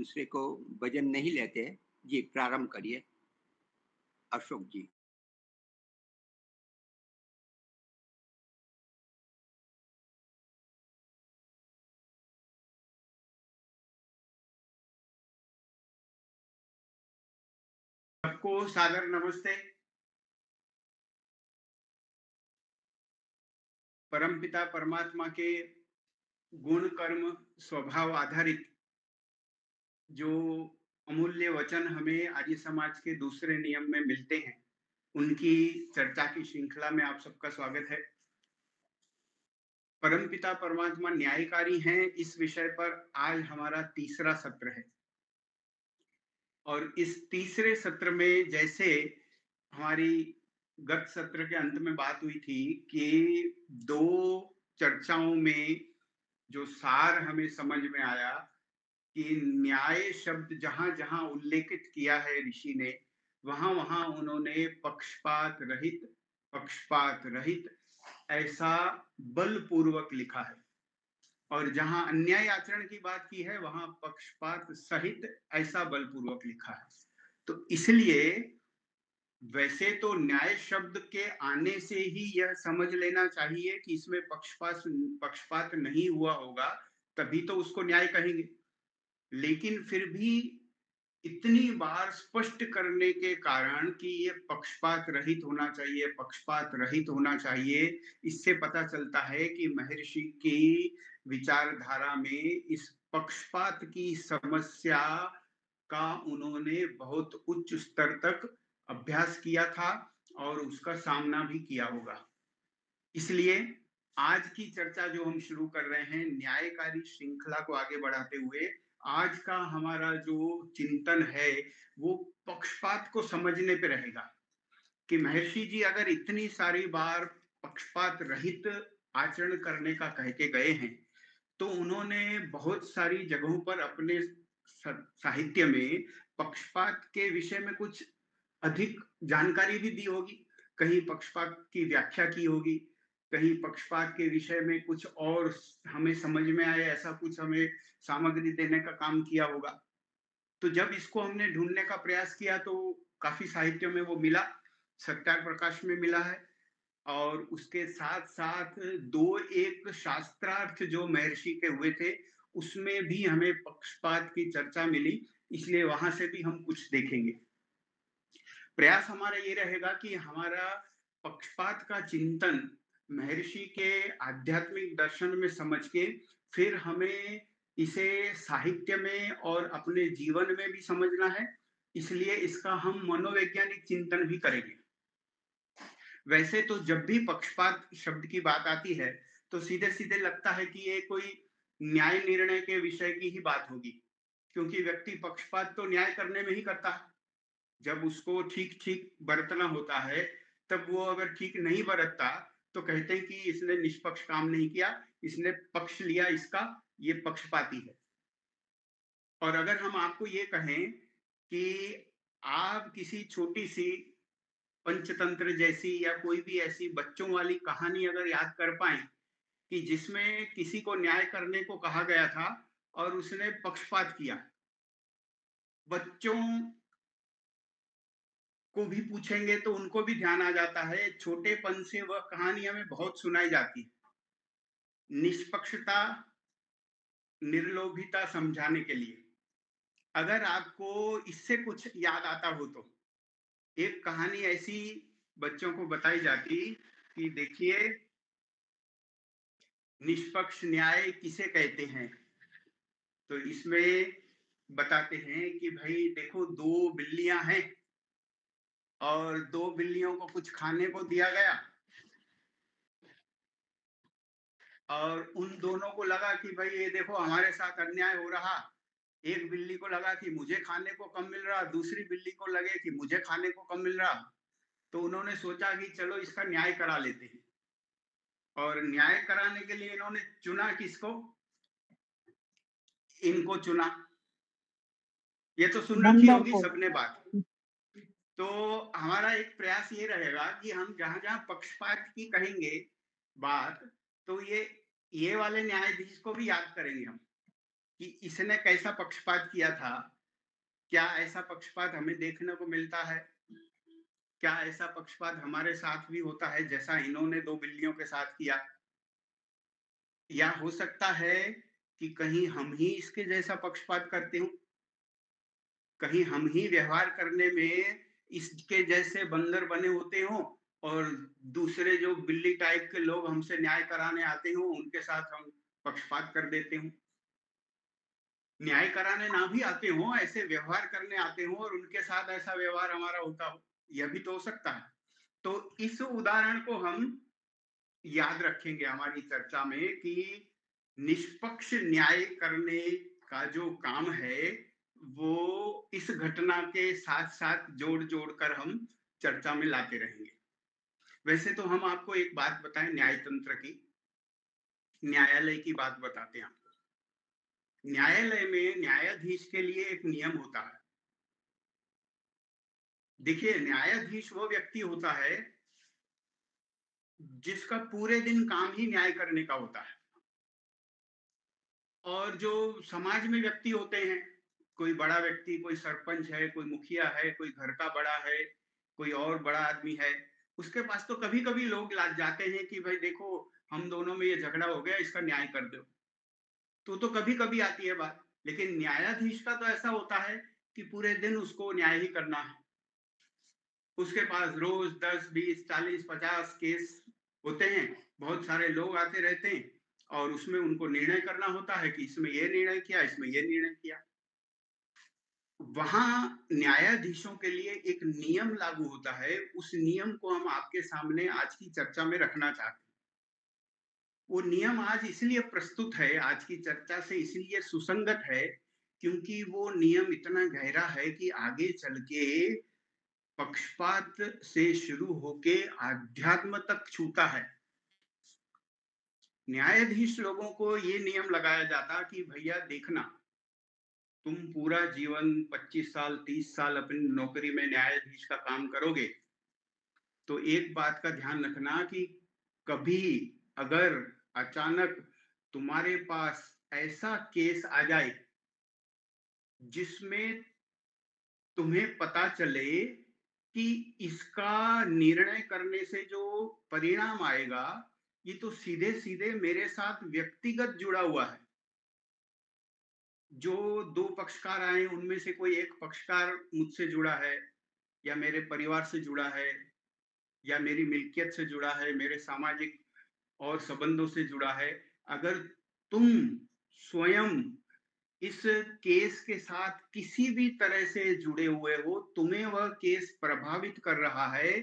दूसरे को वजन नहीं लेते। जी, प्रारंभ करिए अशोक जी। सबको सादर नमस्ते। परमपिता परमात्मा के गुण कर्म स्वभाव आधारित जो अमूल्य वचन हमें आर्य समाज के दूसरे नियम में मिलते हैं, उनकी चर्चा की श्रृंखला में आप सबका स्वागत है। परमपिता परमात्मा न्यायकारी हैं, इस विषय पर आज हमारा तीसरा सत्र है। और इस तीसरे सत्र में जैसे हमारी गत सत्र के अंत में बात हुई थी कि दो चर्चाओं में जो सार हमें समझ में आया कि न्याय शब्द जहां जहां उल्लेखित किया है ऋषि ने, वहां वहां उन्होंने पक्षपात रहित ऐसा बलपूर्वक लिखा है। और जहां अन्याय आचरण की बात की है, वहां पक्षपात सहित ऐसा बलपूर्वक लिखा है। तो इसलिए वैसे तो न्याय शब्द के आने से ही यह समझ लेना चाहिए कि इसमें पक्षपात नहीं हुआ होगा, तभी तो उसको न्याय कहेंगे। लेकिन फिर भी इतनी बार स्पष्ट करने के कारण कि ये पक्षपात रहित होना चाहिए, पक्षपात रहित होना चाहिए, इससे पता चलता है कि महर्षि की विचारधारा में इस पक्षपात की समस्या का उन्होंने बहुत उच्च स्तर तक अभ्यास किया था और उसका सामना भी किया होगा। इसलिए आज की चर्चा जो हम शुरू कर रहे हैं न्यायकारी श्रृंखला को आगे बढ़ाते हुए, आज का हमारा जो चिंतन है वो पक्षपात को समझने पे रहेगा कि महर्षि जी अगर इतनी सारी बार पक्षपात रहित आचरण करने का कह के गए हैं, तो उन्होंने बहुत सारी जगहों पर अपने साहित्य में पक्षपात के विषय में कुछ अधिक जानकारी भी दी होगी। कहीं पक्षपात की व्याख्या की होगी, कहीं पक्षपात के विषय में कुछ और हमें समझ में आए ऐसा कुछ हमें सामग्री देने का काम किया होगा। तो जब इसको हमने ढूंढने का प्रयास किया तो काफी साहित्य में वो मिला, सत्याग्रह प्रकाश में मिला है। और उसके साथ साथ दो एक शास्त्रार्थ जो महर्षि के हुए थे, उसमें भी हमें पक्षपात की चर्चा मिली, इसलिए वहां से भी हम कुछ देखेंगे। प्रयास हमारा ये रहेगा कि हमारा पक्षपात का चिंतन महर्षि के आध्यात्मिक दर्शन में समझ के फिर हमें इसे साहित्य में और अपने जीवन में भी समझना है, इसलिए इसका हम मनोवैज्ञानिक चिंतन भी करेंगे। वैसे तो जब भी पक्षपात शब्द की बात आती है तो सीधे सीधे लगता है कि ये कोई न्याय निर्णय के विषय की ही बात होगी, क्योंकि व्यक्ति पक्षपात तो न्याय करने में ही करता है। जब उसको ठीक ठीक बरतना होता है, तब वो अगर ठीक नहीं बरतता तो कहते हैं कि इसने निष्पक्ष काम नहीं किया, इसने पक्ष लिया इसका, ये पक्षपाती है। और अगर हम आपको ये कहें कि आप किसी छोटी सी पंचतंत्र जैसी या कोई भी ऐसी बच्चों वाली कहानी अगर याद कर पाए कि जिसमें किसी को न्याय करने को कहा गया था और उसने पक्षपात किया, बच्चों को भी पूछेंगे तो उनको भी ध्यान आ जाता है। छोटेपन से वह कहानी हमें बहुत सुनाई जाती है, निष्पक्षता, निर्लोभिता समझाने के लिए। अगर आपको इससे कुछ याद आता हो तो एक कहानी ऐसी बच्चों को बताई जाती कि देखिए, निष्पक्ष न्याय किसे कहते हैं। तो इसमें बताते हैं कि भाई देखो, दो बिल्लियां हैं और दो बिल्लियों को कुछ खाने को दिया गया और उन दोनों को लगा कि भाई ये देखो हमारे साथ अन्याय हो रहा। एक बिल्ली को लगा कि मुझे खाने को कम मिल रहा, दूसरी बिल्ली को लगे कि मुझे खाने को कम मिल रहा। तो उन्होंने सोचा कि चलो इसका न्याय करा लेते हैं। और न्याय कराने के लिए इन्होंने चुना किसको? इनको चुना। ये तो सुन रखी बंदर होगी को। सबने बात। तो हमारा एक प्रयास ये रहेगा कि हम जहां जहां पक्षपात की कहेंगे बात, तो ये वाले न्यायाधीश को भी याद करेंगे हम। कि इसने कैसा पक्षपात किया था, क्या ऐसा पक्षपात हमें देखने को मिलता है? क्या ऐसा पक्षपात हमारे साथ भी होता है जैसा इन्होंने 2 बिल्लियों के साथ किया? या हो सकता है कि कहीं हम ही इसके जैसा पक्षपात करते हों? कहीं हम ही व्यवहार करने में इसके जैसे बंदर बने होते हों और दूसरे जो बिल्ली टाइप के लोग हमसे न्याय कराने आते हों, उनके साथ हम पक्षपात कर देते हों। न्याय कराने ना भी आते हों, ऐसे व्यवहार करने आते हों और उनके साथ ऐसा व्यवहार हमारा होता हो, यह भी तो हो सकता है। तो इस उदाहरण को हम याद रखेंगे हमारी चर्चा में कि निष्पक्ष न्याय करने का जो काम है, वो इस घटना के साथ-साथ जोड़-जोड़ कर हम चर्चा में लाते रहेंगे। वैसे तो हम आपको एक बात बताएँ न्यायतंत्र की, न्यायालय की बात बताते हैं आपको। न्यायालय में न्यायाधीश के लिए एक नियम होता है। देखिए, न्यायाधीश वो व्यक्ति होता है, जिसका पूरे दिन काम ही न्याय करने का होता है। और जो समाज में व्यक्ति होते हैं, कोई बड़ा व्यक्ति, कोई सरपंच है, कोई मुखिया है, कोई घर का बड़ा है, कोई और बड़ा आदमी है, उसके पास तो कभी-कभी लोग ला जाते हैं कि भाई देखो, हम दोनों में ये झगड़ा हो गया, इसका न्याय कर दो। तो कभी-कभी आती है बात, लेकिन न्यायाधीश का तो ऐसा होता है कि पूरे दिन उसको न्याय ही करना है। उसके पास रोज 10, 20, 40, 50 केस होते हैं, बहुत सारे लोग आते रहते हैं और उसमें उनको निर्णय करना होता है कि इसमें ये निर्णय किया, इसमें ये निर्णय किया। वहां न्यायाधीशों के लिए एक नियम लागू होता है, उस नियम को हम आपके सामने आज की चर्चा में रखना चाहते हैं। वो नियम आज इसलिए प्रस्तुत है, आज की चर्चा से इसलिए सुसंगत है, क्योंकि वो नियम इतना गहरा है कि आगे चल के पक्षपात से शुरू होके आध्यात्म तक छूता है। न्यायाधीश लोगों को ये नियम लगाया जाता कि भैया देखना, तुम पूरा जीवन 25 साल 30 साल अपनी नौकरी में न्यायाधीश का काम करोगे, तो एक बात का ध्यान रखना कि कभी अगर अचानक तुम्हारे पास ऐसा केस आ जाए जिसमें तुम्हें पता चले कि इसका निर्णय करने से जो परिणाम आएगा, ये तो सीधे-सीधे मेरे साथ व्यक्तिगत जुड़ा हुआ है। जो 2 पक्षकार आए, उनमें से कोई एक पक्षकार मुझसे जुड़ा है या मेरे परिवार से जुड़ा है या मेरी मिल्कियत से जुड़ा है, मेरे सामाजिक और संबंधों से जुड़ा है। अगर तुम स्वयं इस केस के साथ किसी भी तरह से जुड़े हुए हो, तुम्हें वह केस प्रभावित कर रहा है,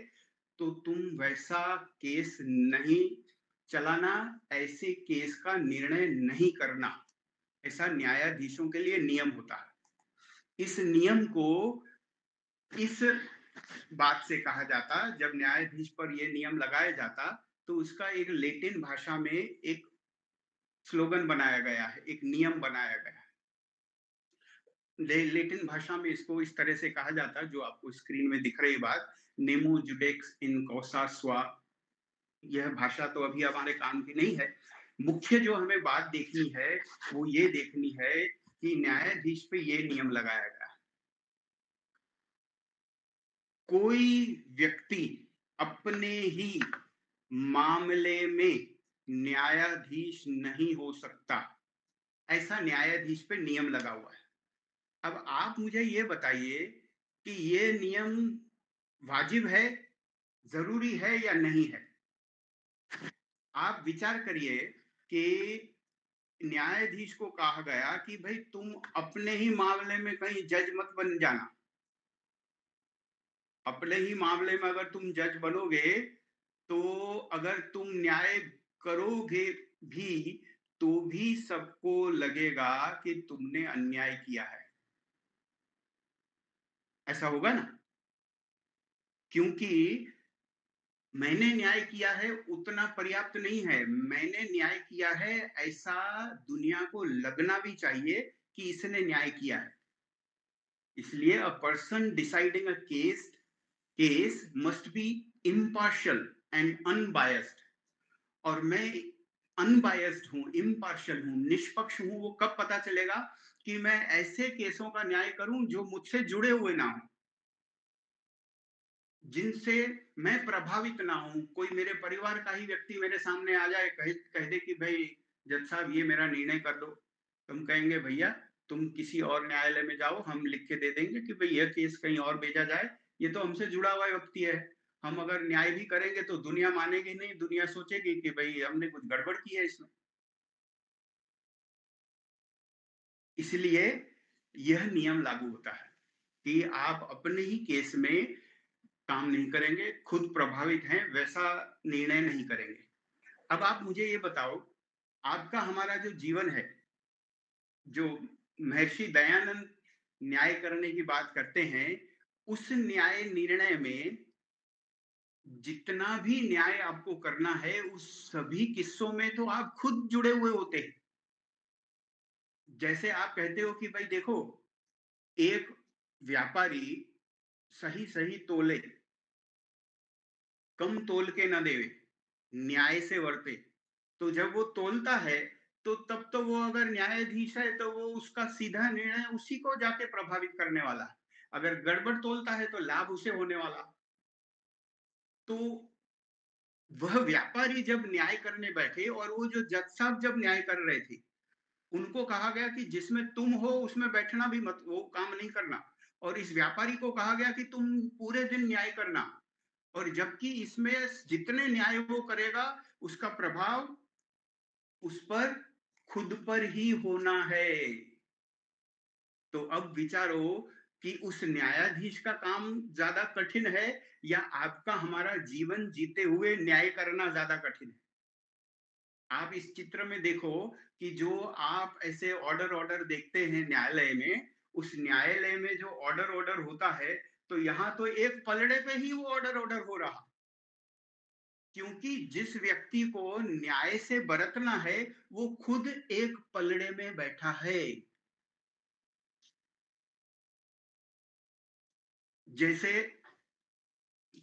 तो तुम वैसा केस नहीं चलाना, ऐसे केस का निर्णय नहीं करना। ऐसा न्यायाधीशों के लिए नियम होता है। इस नियम को इस बात से कहा जाता, जब न्यायाधीश पर यह नियम लगाया जाता, तो उसका एक लैटिन भाषा में एक स्लोगन बनाया गया है, एक नियम बनाया गया है। लैटिन भाषा में इसको इस तरह से कहा जाता, जो आपको स्क्रीन में दिख रही बात, नेमो जुडेक्स इन कौसा स्वा। यह भाषा तो अभी हमारे काम की नहीं है। मुख्य जो हमें बात देखनी है, वो ये देखनी है कि न्यायाधीश पे ये नियम लगाया गया है। कोई व्यक्ति अपने ही मामले में न्यायाधीश नहीं हो सकता, ऐसा न्यायाधीश पे नियम लगा हुआ है। अब आप मुझे ये बताइए कि ये नियम वाजिब है, जरूरी है या नहीं है? आप विचार करिए कि न्यायाधीश को कहा गया कि भाई तुम अपने ही मामले में कहीं जज मत बन जाना। अपने ही मामले में अगर तुम जज बनोगे, तो अगर तुम न्याय करोगे भी, तो भी सबको लगेगा कि तुमने अन्याय किया है। ऐसा होगा ना? क्योंकि मैंने न्याय किया है उतना पर्याप्त नहीं है, मैंने न्याय किया है ऐसा दुनिया को लगना भी चाहिए कि इसने न्याय किया है। इसलिए a person deciding a case must be impartial and unbiased. और मैं अनबायस्ड हूं, इम्पार्शियल हूं, निष्पक्ष हूं, वो कब पता चलेगा कि मैं ऐसे केसों का न्याय करूं जो मुझसे जुड़े हुए ना हो, जिनसे मैं प्रभावित ना हूं। कोई मेरे परिवार का ही व्यक्ति मेरे सामने आ जाए, कह दे कि भाई जज साहब ये मेरा निर्णय कर दो, तुम कहेंगे भैया तुम किसी और न्यायालय में जाओ, हम लिख के दे देंगे कि भाई यह केस कहीं और भेजा जाए, ये तो हमसे जुड़ा हुआ व्यक्ति है। हम अगर न्याय भी करेंगे तो दुनिया मानेगी नहीं, दुनिया सोचेगी कि भाई हमने कुछ गड़बड़ की है इसमें। इसलिए यह नियम लागू होता है कि आप अपने ही केस में काम नहीं करेंगे, खुद प्रभावित हैं वैसा निर्णय नहीं करेंगे। अब आप मुझे ये बताओ, आपका हमारा जो जीवन है, जो महर्षि दयानंद न्याय करने की बात करते हैं, उस न्याय निर्णय में जितना भी न्याय आपको करना है, उस सभी किस्सों में तो आप खुद जुड़े हुए होते हैं। जैसे आप कहते हो कि भाई देखो, एक व्यापारी सही सही तोले, कम तोल के न देवे, न्याय से वर्ते। तो जब वो तोलता है तो तब तो वो अगर न्यायाधीश है तो वो उसका सीधा निर्णय उसी को जाके प्रभावित करने वाला है। अगर गड़बड़ तोलता है तो लाभ उसे होने वाला। तो वह व्यापारी जब न्याय करने बैठे और वो जो जज साहब जब न्याय कर रहे थे, उनको कहा गया कि जिसमें तुम हो उसमें बैठना भी मत, वो काम नहीं करना। और इस व्यापारी को कहा गया कि तुम पूरे दिन न्याय करना। और जबकि इसमें जितने न्याय वो करेगा उसका प्रभाव उस पर खुद पर ही होना है। तो अब विचारो कि उस न्यायाधीश का काम ज्यादा कठिन है या आपका हमारा जीवन जीते हुए न्याय करना ज्यादा कठिन है। आप इस चित्र में देखो कि जो आप ऐसे ऑर्डर ऑर्डर देखते हैं न्यायालय में, उस न्यायालय में जो ऑर्डर ऑर्डर होता है, तो यहाँ तो एक पलड़े पे ही वो ऑर्डर ऑर्डर हो रहा, क्योंकि जिस व्यक्ति को न्याय से बरतना है वो खुद एक पलड़े में बैठा है। जैसे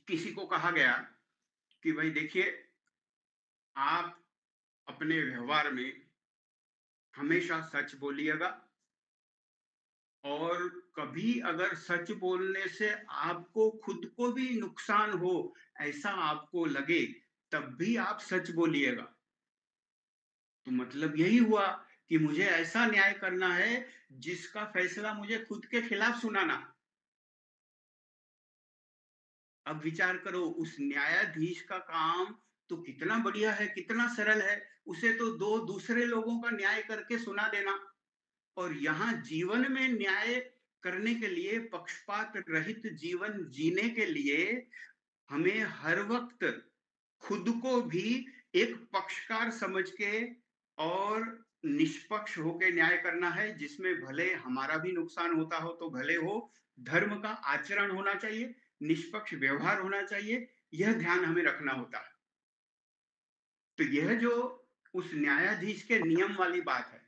किसी को कहा गया कि भाई देखिए, आप अपने व्यवहार में हमेशा सच बोलिएगा, और कभी अगर सच बोलने से आपको खुद को भी नुकसान हो, ऐसा आपको लगे, तब भी आप सच बोलिएगा। तो मतलब यही हुआ कि मुझे ऐसा न्याय करना है जिसका फैसला मुझे खुद के खिलाफ सुनाना। अब विचार करो, उस न्यायाधीश का काम तो कितना बढ़िया है, कितना सरल है। उसे तो दो दूसरे लोगों का न्याय करके सुना देना। और यहाँ जीवन में न्याय करने के लिए, पक्षपात रहित जीवन जीने के लिए, हमें हर वक्त खुद को भी एक पक्षकार समझ के और निष्पक्ष होकर न्याय करना है, जिसमें भले हमारा भी नुकसान होता हो तो भले हो, धर्म का आचरण होना चाहिए, निष्पक्ष व्यवहार होना चाहिए, यह ध्यान हमें रखना होता है। तो यह जो उस न्यायाधीश के नियम वाली बात है,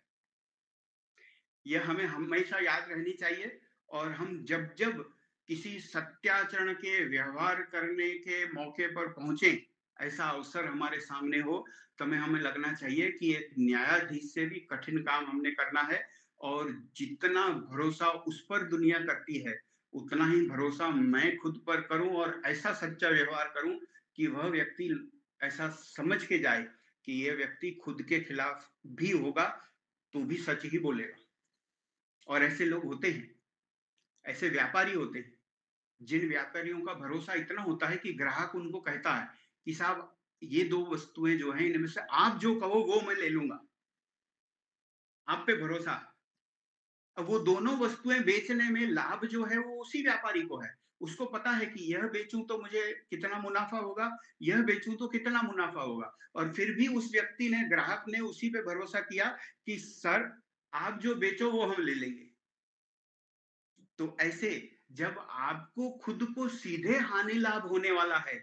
यह हमें हमेशा याद रहनी चाहिए। और हम जब जब किसी सत्याचरण के व्यवहार करने के मौके पर पहुंचे, ऐसा अवसर हमारे सामने हो, तो हमें लगना चाहिए कि एक न्यायाधीश से भी कठिन काम हमने करना है। और जितना भरोसा उस पर दुनिया करती है, उतना ही भरोसा मैं खुद पर करूं और ऐसा सच्चा व्यवहार करूं कि वह व्यक्ति ऐसा समझ के जाए कि यह व्यक्ति खुद के खिलाफ भी होगा तो भी सच ही बोलेगा। और ऐसे लोग होते हैं, ऐसे व्यापारी होते हैं, जिन व्यापारियों का भरोसा इतना होता है कि ग्राहक उनको कहता है कि साहब ये दो वस्तुएं जो हैं, इनमें से आप जो कहो वो मैं ले लूंगा, आप पे भरोसा है। अब वो दोनों वस्तुएं बेचने में लाभ जो है वो उसी व्यापारी को है। उसको पता है कि यह बेचूं तो मुझे कितना मुनाफा होगा, यह बेचूं तो कितना मुनाफा होगा। और फिर भी उस व्यक्ति ने, ग्राहक ने उसी पे भरोसा किया कि सर आप जो बेचो वो हम ले लेंगे। तो ऐसे जब आपको खुद को सीधे हानि लाभ होने वाला है,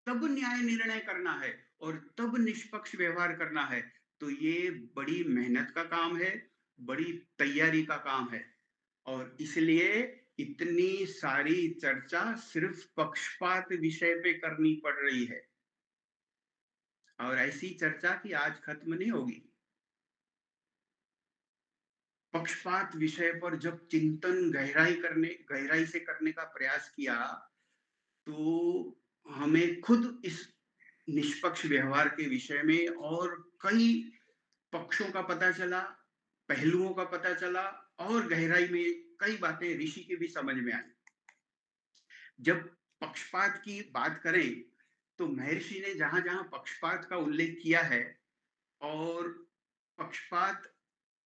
तब न्याय निर्णय करना है और तब निष्पक्ष व्यवहार करना है, तो ये बड़ी मेहनत का काम है, बड़ी तैयारी का काम है। और इसलिए इतनी सारी चर्चा सिर्फ पक्षपात विषय पे करनी पड़ रही है। और ऐसी चर्चा की आज खत्म नहीं होगी। पक्षपात विषय पर जब चिंतन गहराई से करने का प्रयास किया, तो हमें खुद इस निष्पक्ष व्यवहार के विषय में और कई पक्षों का पता चला, पहलुओं का पता चला, और गहराई में कई बातें ऋषि की भी समझ में आई। जब पक्षपात की बात करें, तो महर्षि ने जहां जहां पक्षपात का उल्लेख किया है और पक्षपात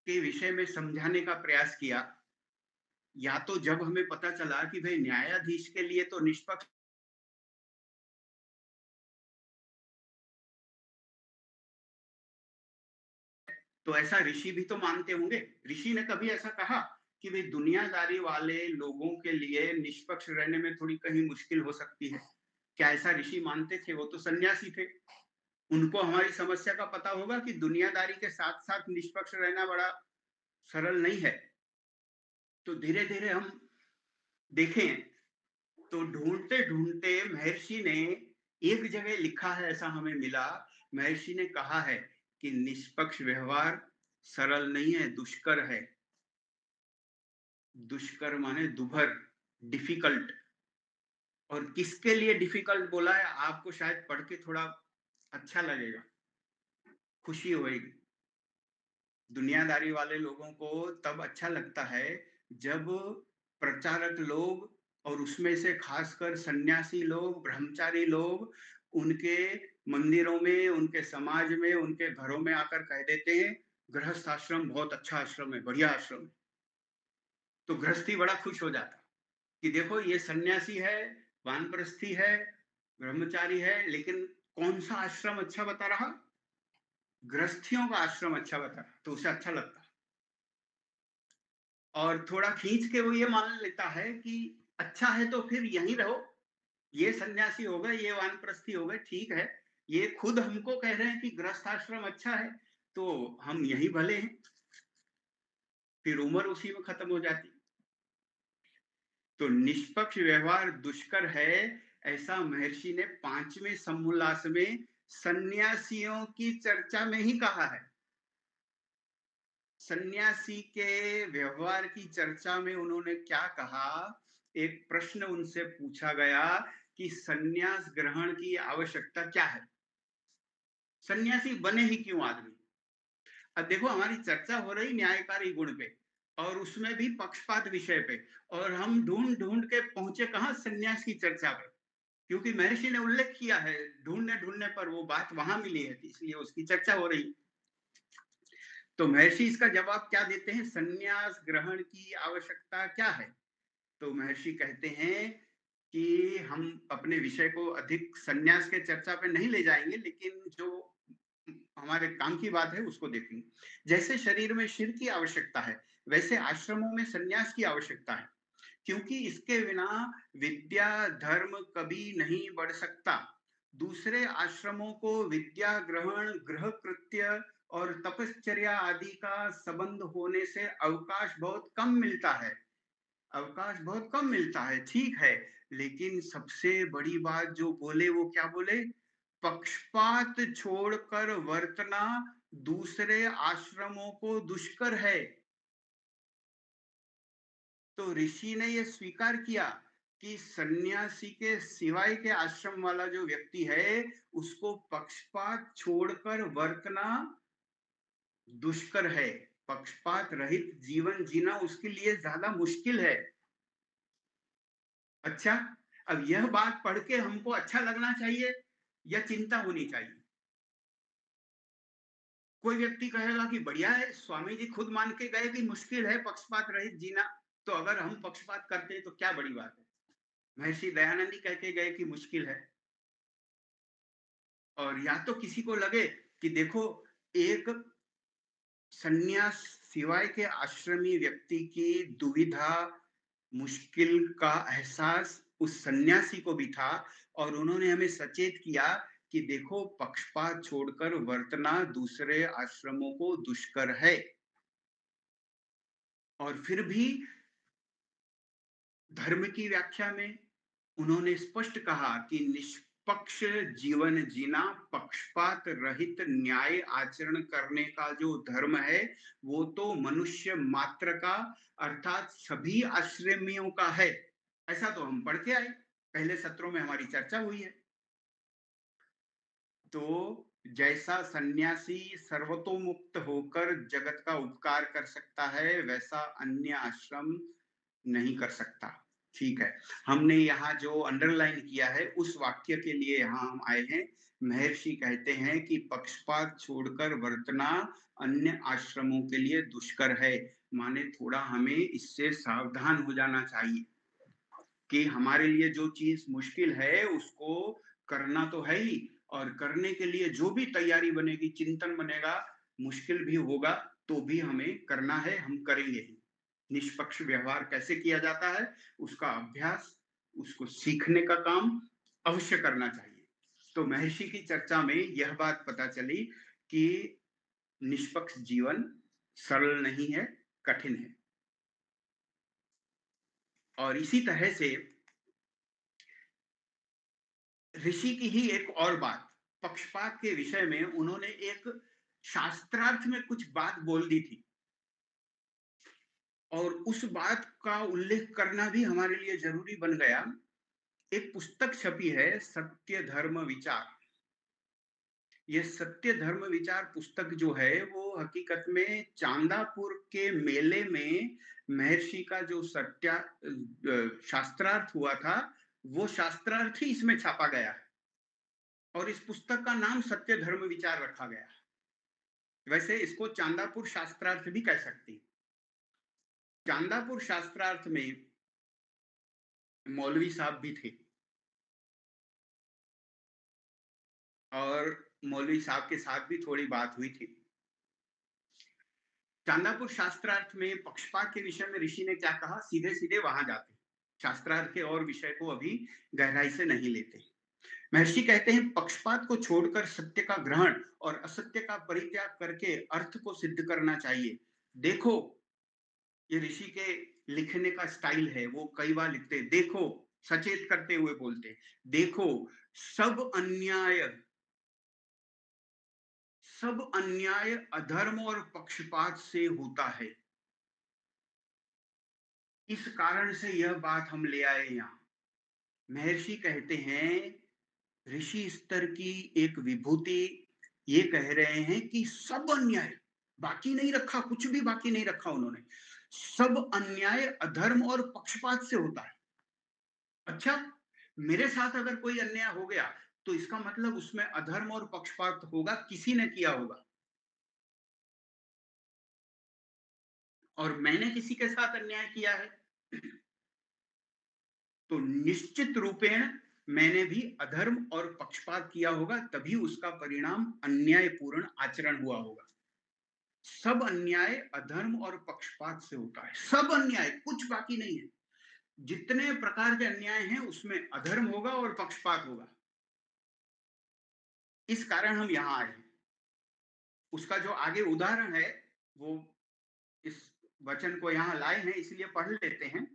के विषय में समझाने का प्रयास किया, या तो जब हमें पता चला कि भाई न्यायाधीश के लिए तो निष्पक्ष, तो ऐसा ऋषि भी तो मानते होंगे। ऋषि ने कभी ऐसा कहा कि भाई दुनियादारी वाले लोगों के लिए निष्पक्ष रहने में थोड़ी कहीं मुश्किल हो सकती है? क्या ऐसा ऋषि मानते थे? वो तो सन्यासी थे। उनको हमारी समस्या का पता होगा कि दुनियादारी के साथ साथ निष्पक्ष रहना बड़ा सरल नहीं है। तो धीरे धीरे हम देखें, तो ढूंढते ढूंढते महर्षि ने एक जगह लिखा है, ऐसा हमें मिला। महर्षि ने कहा है कि निष्पक्ष व्यवहार सरल नहीं है, दुष्कर है। दुष्कर माने दुभर, डिफिकल्ट। और किसके लिए डिफिकल्ट बोला है, आपको शायद पढ़ के थोड़ा अच्छा लगेगा, खुशी होगी। दुनियादारी वाले लोगों को तब अच्छा लगता है जब प्रचारक लोग, और उसमें से खासकर सन्यासी लोग, ब्रह्मचारी लोग, उनके मंदिरों में, उनके समाज में, उनके घरों में आकर कह देते हैं गृहस्थ आश्रम बहुत अच्छा आश्रम है, बढ़िया आश्रम है। तो गृहस्थी बड़ा खुश हो जाता कि देखो ये सन्यासी है, वानप्रस्थी है, ब्रह्मचारी है, लेकिन कौन सा आश्रम अच्छा बता रहा? गृहस्थियों का आश्रम अच्छा बता रहा, तो उसे अच्छा लगता। और थोड़ा खींच के वो ये मान लेता है कि अच्छा है तो फिर यहीं रहो, ये सन्यासी हो गए, ये वानप्रस्थी हो गए, ठीक है, ये खुद हमको कह रहे हैं कि गृहस्थ आश्रम अच्छा है, तो हम यहीं भले हैं। फिर उम्र उसी में खत्म हो जाती। तो निष्पक्ष व्यवहार दुष्कर है, ऐसा महर्षि ने 5वें समोल्लास में सन्यासियों की चर्चा में ही कहा है। सन्यासी के व्यवहार की चर्चा में उन्होंने क्या कहा? एक प्रश्न उनसे पूछा गया कि सन्यास ग्रहण की आवश्यकता क्या है? सन्यासी बने ही क्यों आदमी? अब देखो, हमारी चर्चा हो रही न्यायकारी गुण पे, और उसमें भी पक्षपात विषय पे, और हम ढूंढ ढूंढ के पहुंचे कहां? सन्यास की चर्चा पे। क्योंकि महर्षि ने उल्लेख किया है, ढूंढने ढूंढने पर वो बात वहां मिली है, इसलिए उसकी चर्चा हो रही। तो महर्षि इसका जवाब क्या देते हैं? सन्यास ग्रहण की आवश्यकता क्या है? तो महर्षि कहते हैं कि हम अपने विषय को अधिक सन्यास के चर्चा पे नहीं ले जाएंगे, लेकिन जो हमारे काम की बात है उसको देखेंगे। जैसे शरीर में शिर की आवश्यकता है, वैसे आश्रमों में सन्यास की आवश्यकता है, क्योंकि इसके बिना विद्या धर्म कभी नहीं बढ़ सकता। दूसरे आश्रमों को विद्या ग्रहण, गृह कृत्य और तपश्चर्या आदि का संबंध होने से अवकाश बहुत कम मिलता है। अवकाश बहुत कम मिलता है, ठीक है, लेकिन सबसे बड़ी बात जो बोले वो क्या बोले? पक्षपात छोड़कर वर्तना दूसरे आश्रमों को दुष्कर है। तो ऋषि ने यह स्वीकार किया कि सन्यासी के सिवाय के आश्रम वाला जो व्यक्ति है, उसको पक्षपात छोड़कर वर्तना दुष्कर है। पक्षपात रहित जीवन जीना उसके लिए ज्यादा मुश्किल है। अच्छा, अब यह बात पढ़ के हमको अच्छा लगना चाहिए या चिंता होनी चाहिए? कोई व्यक्ति कहेगा कि बढ़िया है, स्वामी जी खुद मान के गए कि मुश्किल है पक्षपात रहित जीना, तो अगर हम पक्षपात करते हैं तो क्या बड़ी बात है? महर्षि दयानंद ही कह के गए कि मुश्किल है। और या तो किसी को लगे कि देखो, एक सन्यास सिवाय के आश्रमी व्यक्ति की दुविधा, मुश्किल का एहसास उस सन्यासी को भी था, और उन्होंने हमें सचेत किया कि देखो, पक्षपात छोड़कर वर्तना दूसरे आश्रमों को दुष्कर है। और फिर भी धर्म की व्याख्या में उन्होंने स्पष्ट कहा कि निष्पक्ष जीवन जीना, पक्षपात रहित न्याय आचरण करने का जो धर्म है वो तो मनुष्य मात्र का अर्थात सभी आश्रमियों का है। ऐसा तो हम पढ़ के आए, पहले सत्रों में हमारी चर्चा हुई है। तो जैसा सन्यासी सर्वतोमुक्त होकर जगत का उपकार कर सकता है, वैसा अन्य आश्रम नहीं कर सकता। ठीक है, हमने यहाँ जो अंडरलाइन किया है उस वाक्य के लिए यहाँ हम आए हैं। महर्षि कहते हैं कि पक्षपात छोड़कर वर्तना अन्य आश्रमों के लिए दुष्कर है। माने थोड़ा हमें इससे सावधान हो जाना चाहिए कि हमारे लिए जो चीज मुश्किल है उसको करना तो है ही, और करने के लिए जो भी तैयारी बनेगी, चिंतन बनेगा, मुश्किल भी होगा तो भी हमें करना है, हम करेंगे ही। निष्पक्ष व्यवहार कैसे किया जाता है उसका अभ्यास, उसको सीखने का काम अवश्य करना चाहिए। तो महर्षि की चर्चा में यह बात पता चली कि निष्पक्ष जीवन सरल नहीं है, कठिन है। और इसी तरह से ऋषि की ही एक और बात, पक्षपात के विषय में उन्होंने एक शास्त्रार्थ में कुछ बात बोल दी थी, और उस बात का उल्लेख करना भी हमारे लिए जरूरी बन गया। एक पुस्तक छपी है, सत्य धर्म विचार। ये सत्य धर्म विचार पुस्तक जो है वो हकीकत में चांदापुर के मेले में महर्षि का जो शास्त्रार्थ हुआ था वो शास्त्रार्थ ही इसमें छापा गया है, और इस पुस्तक का नाम सत्य धर्म विचार रखा गया है। वैसे इसको चांदापुर शास्त्रार्थ भी कह सकती। चांदापुर शास्त्रार्थ में मौलवी साहब भी थे, और मौलवी साहब के साथ भी थोड़ी बात हुई थी। चांदापुर शास्त्रार्थ में पक्षपात के विषय में ऋषि ने क्या कहा, सीधे सीधे वहां जाते, शास्त्रार्थ के और विषय को अभी गहराई से नहीं लेते। महर्षि कहते हैं पक्षपात को छोड़कर सत्य का ग्रहण और असत्य का परित्याग करके अर्थ को सिद्ध करना चाहिए। देखो, ये ऋषि के लिखने का स्टाइल है, वो कई बार लिखते, देखो, सचेत करते हुए बोलते, देखो सब अन्याय अधर्म और पक्षपात से होता है। इस कारण से यह बात हम ले आए यहां। महर्षि कहते हैं, ऋषि स्तर की एक विभूति ये कह रहे हैं कि सब अन्याय, बाकी नहीं रखा, कुछ भी बाकी नहीं रखा उन्होंने, सब अन्याय अधर्म और पक्षपात से होता है। अच्छा, मेरे साथ अगर कोई अन्याय हो गया तो इसका मतलब उसमें अधर्म और पक्षपात होगा, किसी ने किया होगा, और मैंने किसी के साथ अन्याय किया है तो निश्चित रूपेण मैंने भी अधर्म और पक्षपात किया होगा, तभी उसका परिणाम अन्यायपूर्ण आचरण हुआ होगा। सब अन्याय अधर्म और पक्षपात से होता है, सब अन्याय, कुछ बाकी नहीं है। जितने प्रकार के अन्याय हैं उसमें अधर्म होगा और पक्षपात होगा। इस कारण हम यहां आए हैं। उसका जो आगे उदाहरण है वो इस वचन को यहां लाए हैं, इसलिए पढ़ लेते हैं।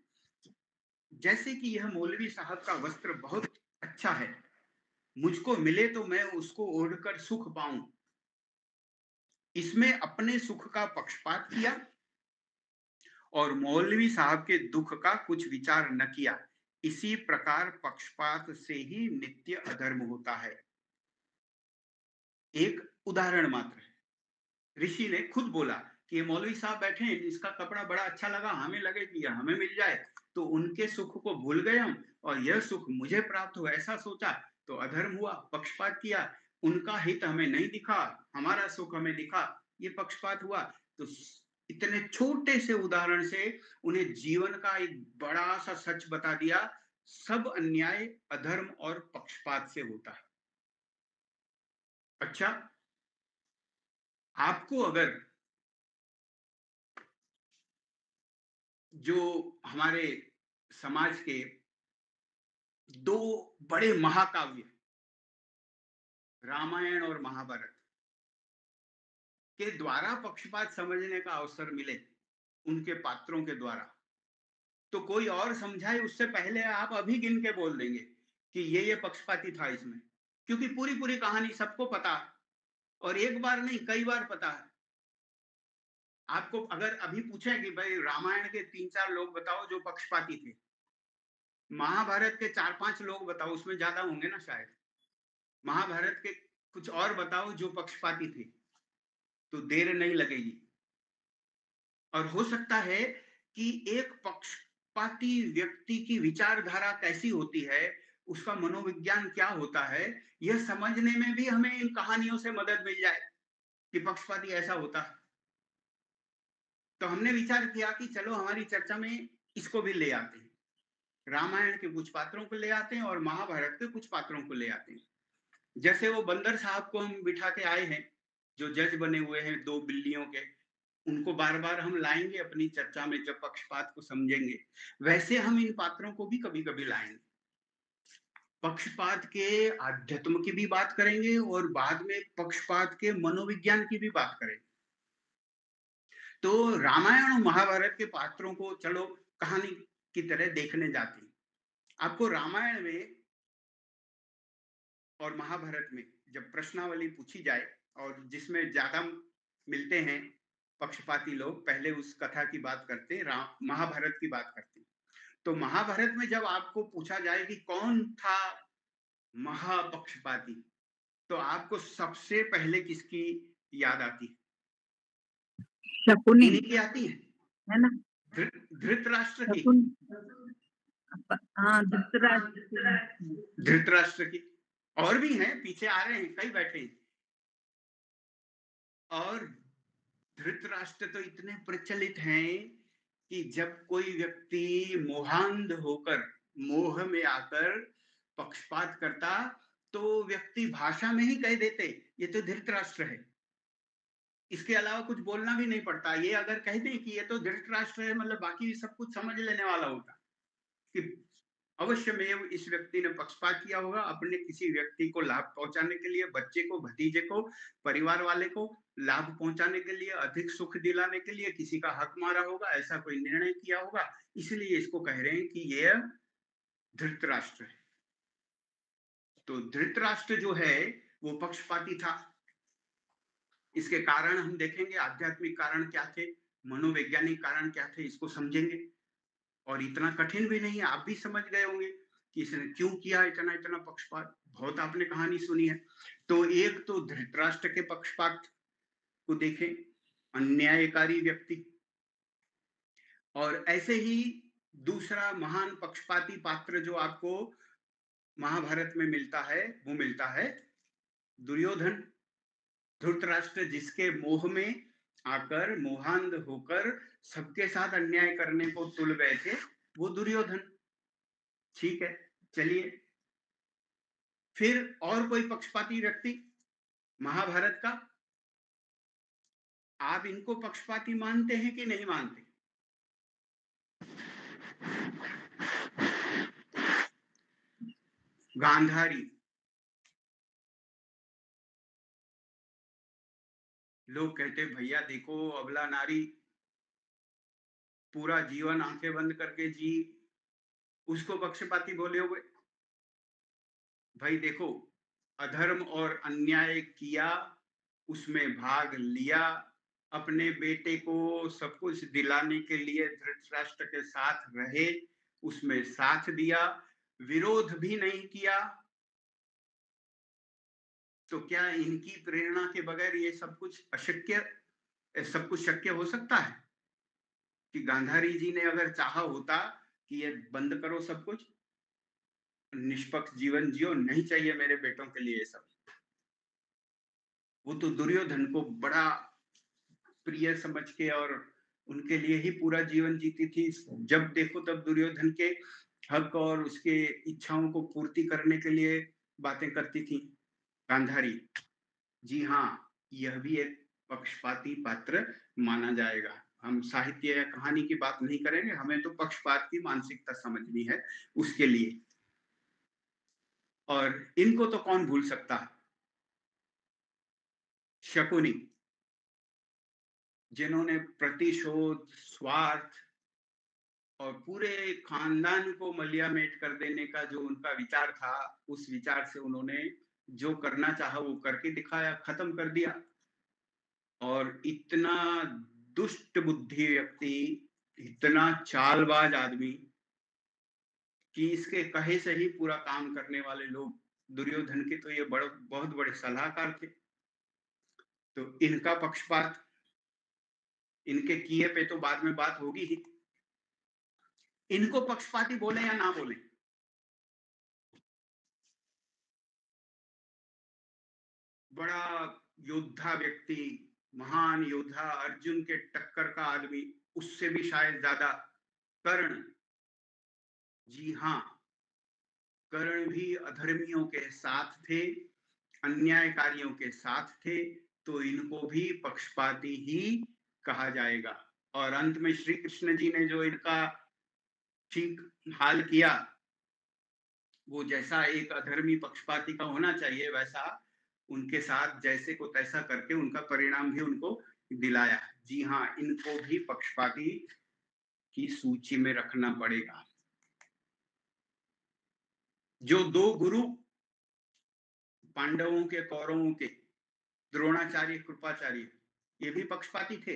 जैसे कि यह मौलवी साहब का वस्त्र बहुत अच्छा है, मुझको मिले तो मैं उसको ओढ़कर सुख पाऊं, इसमें अपने सुख का पक्षपात किया और मौलवी साहब के दुख का कुछ विचार न किया। इसी प्रकार पक्षपात से ही नित्य अधर्म होता है। एक उदाहरण मात्र है। ऋषि ने खुद बोला कि ये मौलवी साहब बैठे हैं, इसका कपड़ा बड़ा अच्छा लगा, हमें लगे कि यह हमें मिल जाए, तो उनके सुख को भूल गए हम, और यह सुख मुझे प्राप्त हो ऐसा सोचा तो अधर्म हुआ, पक्षपात किया। उनका हित हमें नहीं दिखा, हमारा सुख हमें दिखा, ये पक्षपात हुआ। तो इतने छोटे से उदाहरण से उन्हें जीवन का एक बड़ा सा सच बता दिया, सब अन्याय अधर्म और पक्षपात से होता है। अच्छा, आपको अगर जो हमारे समाज के दो बड़े महाकाव्य, रामायण और महाभारत, के द्वारा पक्षपात समझने का अवसर मिले, उनके पात्रों के द्वारा, तो कोई और समझाए उससे पहले आप अभी गिन के बोल देंगे कि ये पक्षपाती था इसमें, क्योंकि पूरी पूरी कहानी सबको पता है और एक बार नहीं कई बार पता है। आपको अगर अभी पूछे कि भाई रामायण के 3-4 लोग बताओ जो पक्षपाती थे, महाभारत के 4-5 लोग बताओ, उसमें ज्यादा होंगे ना शायद। महाभारत के कुछ और बताओ जो पक्षपाती थे, तो देर नहीं लगेगी। और हो सकता है कि एक पक्षपाती व्यक्ति की विचारधारा कैसी होती है, उसका मनोविज्ञान क्या होता है, यह समझने में भी हमें इन कहानियों से मदद मिल जाए कि पक्षपाती ऐसा होता है। तो हमने विचार किया कि चलो हमारी चर्चा में इसको भी ले आते हैं, रामायण के कुछ पात्रों को ले आते हैं और महाभारत के कुछ पात्रों को ले आते हैं। जैसे वो बंदर साहब को हम बिठा के आए हैं, जो जज बने हुए हैं 2 बिल्लियों के, उनको बार-बार हम लाएँगे अपनी चर्चा में जब पक्षपात को समझेंगे। वैसे हम इन पात्रों को भी कभी-कभी लाएँगे। पक्षपात के आध्यात्म की भी बात करेंगे और बाद में पक्षपात के मनोविज्ञान की भी बात करेंगे। तो रामायण और महाभारत के पात्रों को चलो कहानी की तरह देखने जाते हैं। आपको रामायण में और महाभारत में जब प्रश्नावली पूछी जाए और जिसमें ज्यादा मिलते हैं पक्षपाती लोग, पहले उस कथा की बात करते हैं, महाभारत की बात करते हैं। तो महाभारत में जब आपको पूछा जाए कि कौन था महापक्षपाती, तो आपको सबसे पहले किसकी याद आती है? शकुनी इन्हीं की आती है, है ना। धृतराष्ट्र की। शकुन हाँ धृतराष्ट्र। धृतराष्ट्र की और भी हैं, पीछे आ रहे हैं, कई बैठे हैं। और धृतराष्ट्र तो इतने प्रचलित हैं कि जब कोई व्यक्ति मोहांध होकर, मोह में आकर पक्षपात करता, तो व्यक्ति भाषा में ही कह देते ये तो धृतराष्ट्र है। इसके अलावा कुछ बोलना भी नहीं पड़ता। ये अगर कह दें कि ये तो धृतराष्ट्र है, मतलब बाकी सब कुछ समझ लेने वाला होता कि अवश्य में इस व्यक्ति ने पक्षपात किया होगा, अपने किसी व्यक्ति को लाभ पहुंचाने के लिए, बच्चे को, भतीजे को, परिवार वाले को लाभ पहुंचाने के लिए, अधिक सुख दिलाने के लिए किसी का हक मारा होगा, ऐसा कोई निर्णय किया होगा, इसलिए इसको कह रहे हैं कि यह धृतराष्ट्र है। तो धृतराष्ट्र जो है वो पक्षपाती था। इसके कारण हम देखेंगे, आध्यात्मिक कारण क्या थे, मनोवैज्ञानिक कारण क्या थे, इसको समझेंगे। और इतना कठिन भी नहीं है, आप भी समझ गए होंगे कि इसने क्यों किया इतना इतना पक्षपात। बहुत आपने कहानी सुनी है। तो एक तो धृतराष्ट्र के पक्षपात को देखें, अन्यायकारी व्यक्ति। और ऐसे ही दूसरा महान पक्षपाती पात्र जो आपको महाभारत में मिलता है, वो मिलता है दुर्योधन। धृतराष्ट्र जिसके मोह में आकर, मोहांध होकर सबके साथ अन्याय करने को तुल गए थे, वो दुर्योधन। ठीक है, चलिए फिर और कोई पक्षपाती व्यक्ति महाभारत का, आप इनको पक्षपाती मानते हैं कि नहीं मानते? गांधारी। लोग कहते भैया देखो अबला नारी पूरा जीवन आंखें बंद करके जी, उसको पक्षपाती बोले हुए। भाई देखो, अधर्म और अन्याय किया, उसमें भाग लिया, अपने बेटे को सब कुछ दिलाने के लिए धृतराष्ट्र के साथ रहे, उसमें साथ दिया, विरोध भी नहीं किया। तो क्या इनकी प्रेरणा के बगैर ये सब कुछ अशक्य, सब कुछ शक्य हो सकता है? कि गांधारी जी ने अगर चाहा होता कि ये बंद करो सब कुछ, निष्पक्ष जीवन जियो, नहीं चाहिए मेरे बेटों के लिए ये सब। वो तो दुर्योधन को बड़ा प्रिय समझ के और उनके लिए ही पूरा जीवन जीती थी। जब देखो तब दुर्योधन के हक और उसके इच्छाओं को पूर्ति करने के लिए बातें करती थी गांधारी। जी हाँ, यह भी एक पक्षपाती पात्र माना जाएगा। हम साहित्य या कहानी की बात नहीं करेंगे, हमें तो पक्षपात की मानसिकता समझनी है उसके लिए। और इनको तो कौन भूल सकता है? शकुनी, जिन्होंने प्रतिशोध, स्वार्थ और पूरे खानदान को मलियामेट कर देने का जो उनका विचार था, उस विचार से उन्होंने जो करना चाहा वो करके दिखाया, खत्म कर दिया। और इतना दुष्ट बुद्धि व्यक्ति, इतना चालबाज आदमी कि इसके कहे से ही पूरा काम करने वाले लोग, दुर्योधन के तो ये बहुत बड़े सलाहकार थे। तो इनका पक्षपात, इनके किए पे तो बाद में बात होगी ही। इनको पक्षपाती बोले या ना बोले, बड़ा योद्धा व्यक्ति, महान योद्धा, अर्जुन के टक्कर का आदमी, उससे भी शायद ज्यादा कर्ण। जी हाँ, कर्ण भी अधर्मियों के साथ थे, अन्यायकारियों के साथ थे, तो इनको भी पक्षपाती ही कहा जाएगा। और अंत में श्री कृष्ण जी ने जो इनका ठीक हाल किया, वो जैसा एक अधर्मी पक्षपाती का होना चाहिए, वैसा उनके साथ जैसे को तैसा करके उनका परिणाम भी उनको दिलाया। जी हाँ, इनको भी पक्षपाती की सूची में रखना पड़ेगा। जो दो गुरु पांडवों के, कौरवों के, द्रोणाचार्य, कृपाचार्य, ये भी पक्षपाती थे,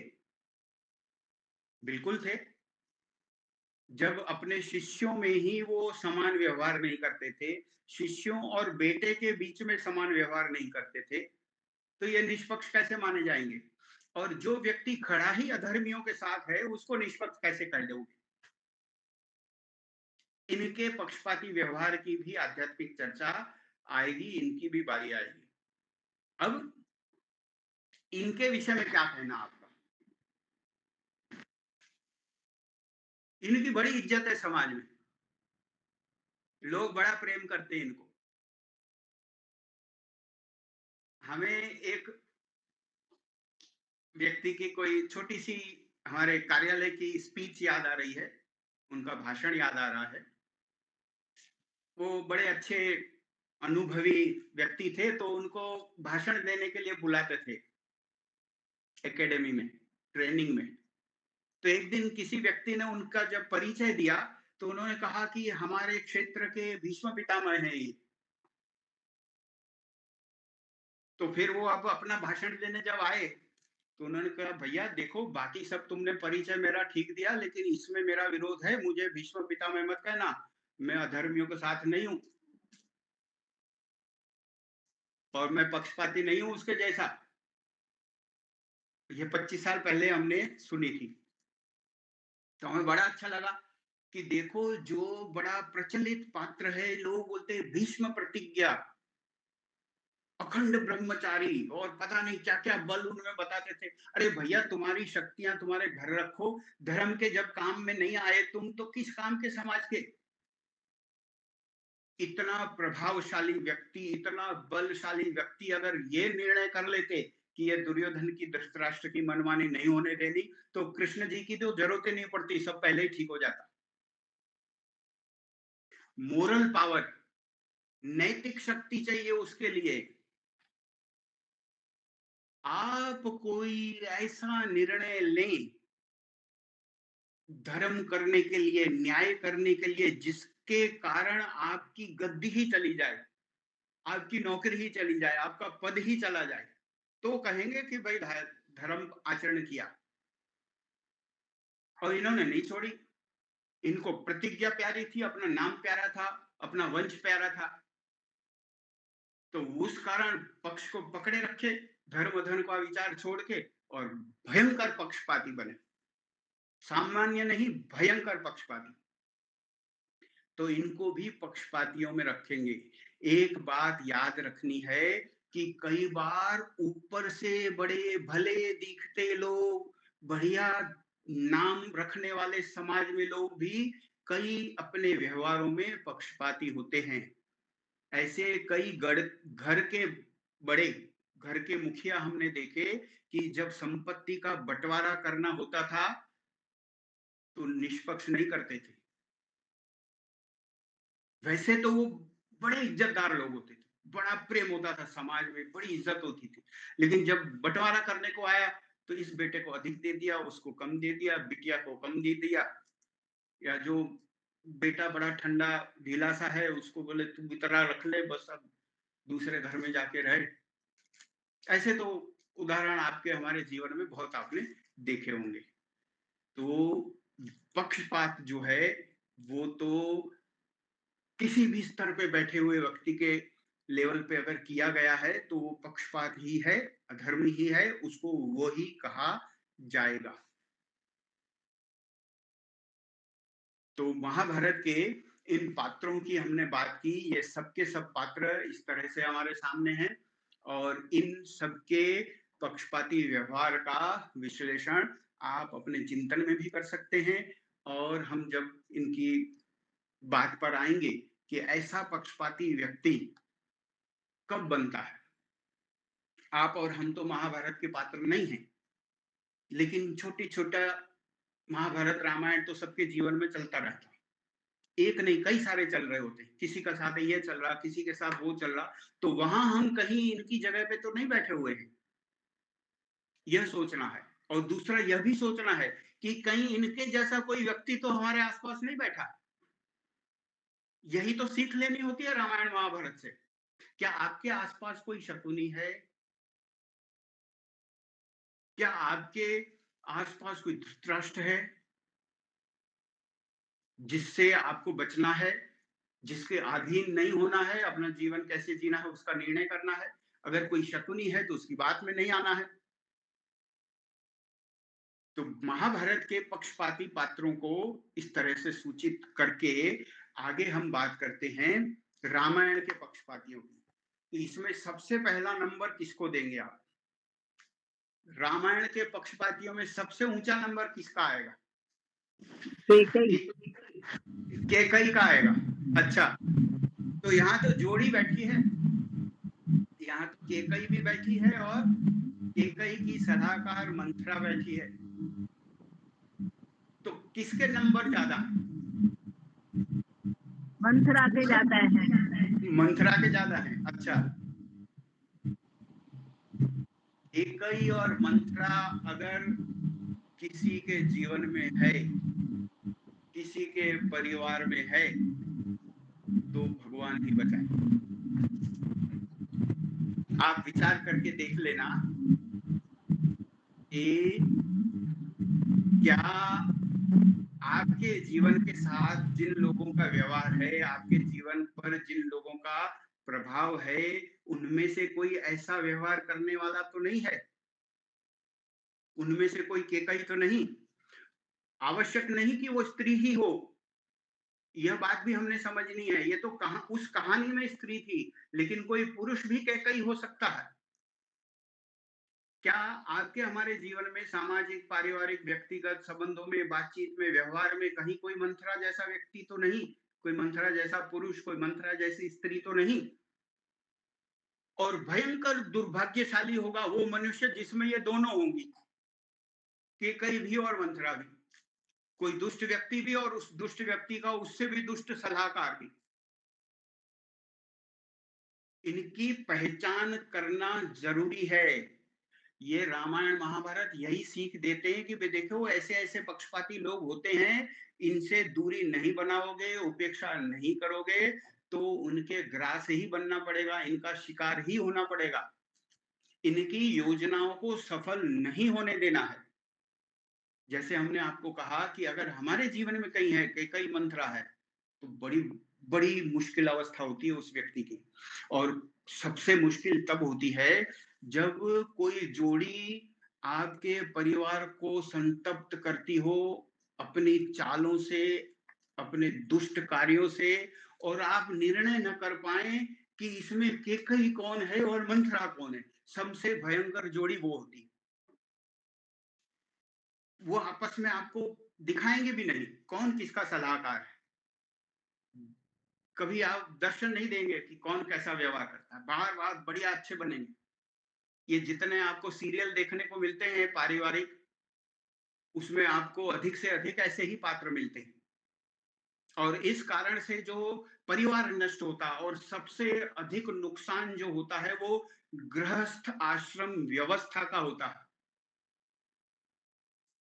बिल्कुल थे। जब अपने शिष्यों में ही वो समान व्यवहार नहीं करते थे, शिष्यों और बेटे के बीच में समान व्यवहार नहीं करते थे, तो ये निष्पक्ष कैसे माने जाएंगे? और जो व्यक्ति खड़ा ही अधर्मियों के साथ है, उसको निष्पक्ष कैसे कह दोगे? इनके पक्षपाती व्यवहार की भी आध्यात्मिक चर्चा आएगी, इनकी भी बारी आएगी। अब इनके विषय में क्या कहना आपका? इनकी बड़ी इज्जत है समाज में, लोग बड़ा प्रेम करते हैं इनको। हमें एक व्यक्ति की कोई छोटी सी हमारे कार्यालय की स्पीच याद आ रही है, उनका भाषण याद आ रहा है। वो बड़े अच्छे अनुभवी व्यक्ति थे, तो उनको भाषण देने के लिए बुलाते थे एकेडमी में, ट्रेनिंग में। तो एक दिन किसी व्यक्ति ने उनका जब परिचय दिया, तो उन्होंने कहा कि हमारे क्षेत्र के भीष्म पितामह हैं ये। तो फिर वो अब अपना भाषण देने जब आए, तो उन्होंने कहा, भैया देखो, बाकी सब तुमने परिचय मेरा ठीक दिया, लेकिन इसमें मेरा विरोध है, मुझे भीष्म पितामह मत कहना, मैं अधर्मियों के साथ नहीं हूं और मैं पक्षपाती नहीं हूं उसके जैसा। ये 25 साल पहले हमने सुनी थी, तो हमें बड़ा अच्छा लगा कि देखो, जो बड़ा प्रचलित पात्र है, लोग बोलते हैं भीष्म प्रतिज्ञा, अखंड ब्रह्मचारी, और पता नहीं क्या क्या बल उनमें बताते थे। अरे भैया, तुम्हारी शक्तियां तुम्हारे घर रखो, धर्म के जब काम में नहीं आए तुम, तो किस काम के समाज के? इतना प्रभावशाली व्यक्ति, इतना बलशाली व्यक्ति अगर ये निर्णय कर लेते कि ये दुर्योधन की, धृतराष्ट्र की मनमानी नहीं होने देनी, तो कृष्ण जी की तो जरूरत ही नहीं पड़ती, सब पहले ही ठीक हो जाता। मोरल पावर, नैतिक शक्ति चाहिए उसके लिए। आप कोई ऐसा निर्णय लें धर्म करने के लिए, न्याय करने के लिए, जिसके कारण आपकी गद्दी ही चली जाए, आपकी नौकरी ही चली जाए, आपका पद ही चला जाए, तो कहेंगे कि भाई धर्म आचरण किया। और इन्होंने नहीं छोड़ी, इनको प्रतिज्ञा प्यारी थी, अपना नाम प्यारा था, अपना वंश प्यारा था, तो उस कारण पक्ष को पकड़े रखे, धर्म धर्म का विचार छोड़ के, और भयंकर पक्षपाती बने, सामान्य नहीं, भयंकर पक्षपाती। तो इनको भी पक्षपातियों में रखेंगे। एक बात याद रखनी है कि कई बार ऊपर से बड़े भले दिखते लोग, बढ़िया नाम रखने वाले समाज में लोग भी कई अपने व्यवहारों में पक्षपाती होते हैं। ऐसे कई घर के बड़े, घर के मुखिया हमने देखे कि जब संपत्ति का बंटवारा करना होता था, तो निष्पक्ष नहीं करते थे। वैसे तो वो बड़े इज्जतदार लोग होते थे, बड़ा प्रेम होता था समाज में, बड़ी इज्जत होती थी, लेकिन जब बंटवारा करने को आया, तो इस बेटे को अधिक दे दिया, उसको कम दे दिया, बिटिया को कम दे दिया। या जो बेटा बड़ा ठंडा ढीला सा है उसको बोले तू इतना रख ले, बस अब दूसरे घर में जाके रहे। ऐसे तो उदाहरण आपके हमारे जीवन में बहुत आपने देखे होंगे। तो पक्षपात जो है वो तो किसी भी स्तर पे बैठे हुए व्यक्ति के लेवल पे अगर किया गया है तो वो पक्षपात ही है, अधर्म ही है, उसको वो ही कहा जाएगा। तो महाभारत के इन पात्रों की हमने बात की, ये सबके सब पात्र इस तरह से हमारे सामने हैं और इन सबके पक्षपाती व्यवहार का विश्लेषण आप अपने चिंतन में भी कर सकते हैं। और हम जब इनकी बात पर आएंगे कि ऐसा पक्षपाती व्यक्ति कब बनता है। आप और हम तो महाभारत के पात्र नहीं हैं, लेकिन छोटी छोटा महाभारत रामायण तो सबके जीवन में चलता रहता है। एक नहीं कई सारे चल रहे होते हैं, किसी का साथ ये चल रहा, किसी के साथ वो चल रहा, तो वहां हम कहीं इनकी जगह पे तो नहीं बैठे हुए हैं, यह सोचना है। और दूसरा यह भी सोचना है कि कहीं इनके जैसा कोई व्यक्ति तो हमारे आसपास नहीं बैठा। यही तो सीख लेनी होती है रामायण महाभारत से। क्या आपके आसपास कोई शकुनी है? क्या आपके आसपास कोई धृतराष्ट्र है जिससे आपको बचना है, जिसके अधीन नहीं होना है, अपना जीवन कैसे जीना है उसका निर्णय करना है? अगर कोई शकुनी है तो उसकी बात में नहीं आना है। तो महाभारत के पक्षपाती पात्रों को इस तरह से सूचित करके आगे हम बात करते हैं रामायण के पक्षपातियों की। तो इसमें सबसे पहला नंबर किसको देंगे आप? रामायण के पक्षपातियों में सबसे ऊंचा नंबर किसका आएगा? कैकई। कैकई का आएगा। अच्छा, तो यहाँ तो जोड़ी बैठी है, यहाँ तो कैकई भी बैठी है और कैकई की सलाहकार मंथरा बैठी है। तो किसके नंबर ज्यादा है? मंथरा के जाता है। मंथरा के ज्यादा है। अच्छा, कैकई और मंथरा अगर किसी के जीवन में है, किसी के परिवार में है, तो भगवान ही बचाए। आप विचार करके देख लेना कि क्या आपके जीवन के साथ जिन लोगों का व्यवहार है, आपके जीवन पर जिन लोगों का प्रभाव है, उनमें से कोई ऐसा व्यवहार करने वाला तो नहीं है? उनमें से कोई कैकई तो नहीं? आवश्यक नहीं कि वो स्त्री ही हो, यह बात भी हमने समझनी है। ये तो उस कहानी में स्त्री थी, लेकिन कोई पुरुष भी कैकई हो सकता है। क्या आपके हमारे जीवन में सामाजिक, पारिवारिक, व्यक्तिगत संबंधों में, बातचीत में, व्यवहार में कहीं कोई मंथरा जैसा व्यक्ति तो नहीं? कोई मंथरा जैसा पुरुष, कोई मंथरा जैसी स्त्री तो नहीं? और भयंकर दुर्भाग्यशाली होगा वो मनुष्य जिसमें ये दोनों होंगी, कैकई भी और मंथरा भी। कोई दुष्ट व्यक्ति भी और उस दुष्ट व्यक्ति का उससे भी दुष्ट सलाहकार भी। इनकी पहचान करना जरूरी है। ये रामायण महाभारत यही सीख देते हैं कि भाई देखो ऐसे ऐसे पक्षपाती लोग होते हैं, इनसे दूरी नहीं बनाओगे, उपेक्षा नहीं करोगे तो उनके ग्रास ही बनना पड़ेगा, इनका शिकार ही होना पड़ेगा। इनकी योजनाओं को सफल नहीं होने देना है। जैसे हमने आपको कहा कि अगर हमारे जीवन में कहीं है कि कई मंथरा है, तो बड़ी बड़ी मुश्किल अवस्था होती है उस व्यक्ति की। और सबसे मुश्किल तब होती है जब कोई जोड़ी आपके परिवार को संतप्त करती हो अपनी चालों से, अपने दुष्ट कार्यों से, और आप निर्णय न कर पाए कि इसमें कैकई कौन है और मंथरा कौन है। सबसे भयंकर जोड़ी वो होती है। वो आपस में आपको दिखाएंगे भी नहीं कौन किसका सलाहकार है। कभी आप दर्शन नहीं देंगे कि कौन कैसा व्यवहार करता है। बार बार बढ़िया अच्छे बनेंगे। ये जितने आपको सीरियल देखने को मिलते हैं पारिवारिक, उसमें आपको अधिक से अधिक ऐसे ही पात्र मिलते हैं। और इस कारण से जो परिवार नष्ट होता है और सबसे अधिक नुकसान जो होता है वो गृहस्थ आश्रम व्यवस्था का होता है।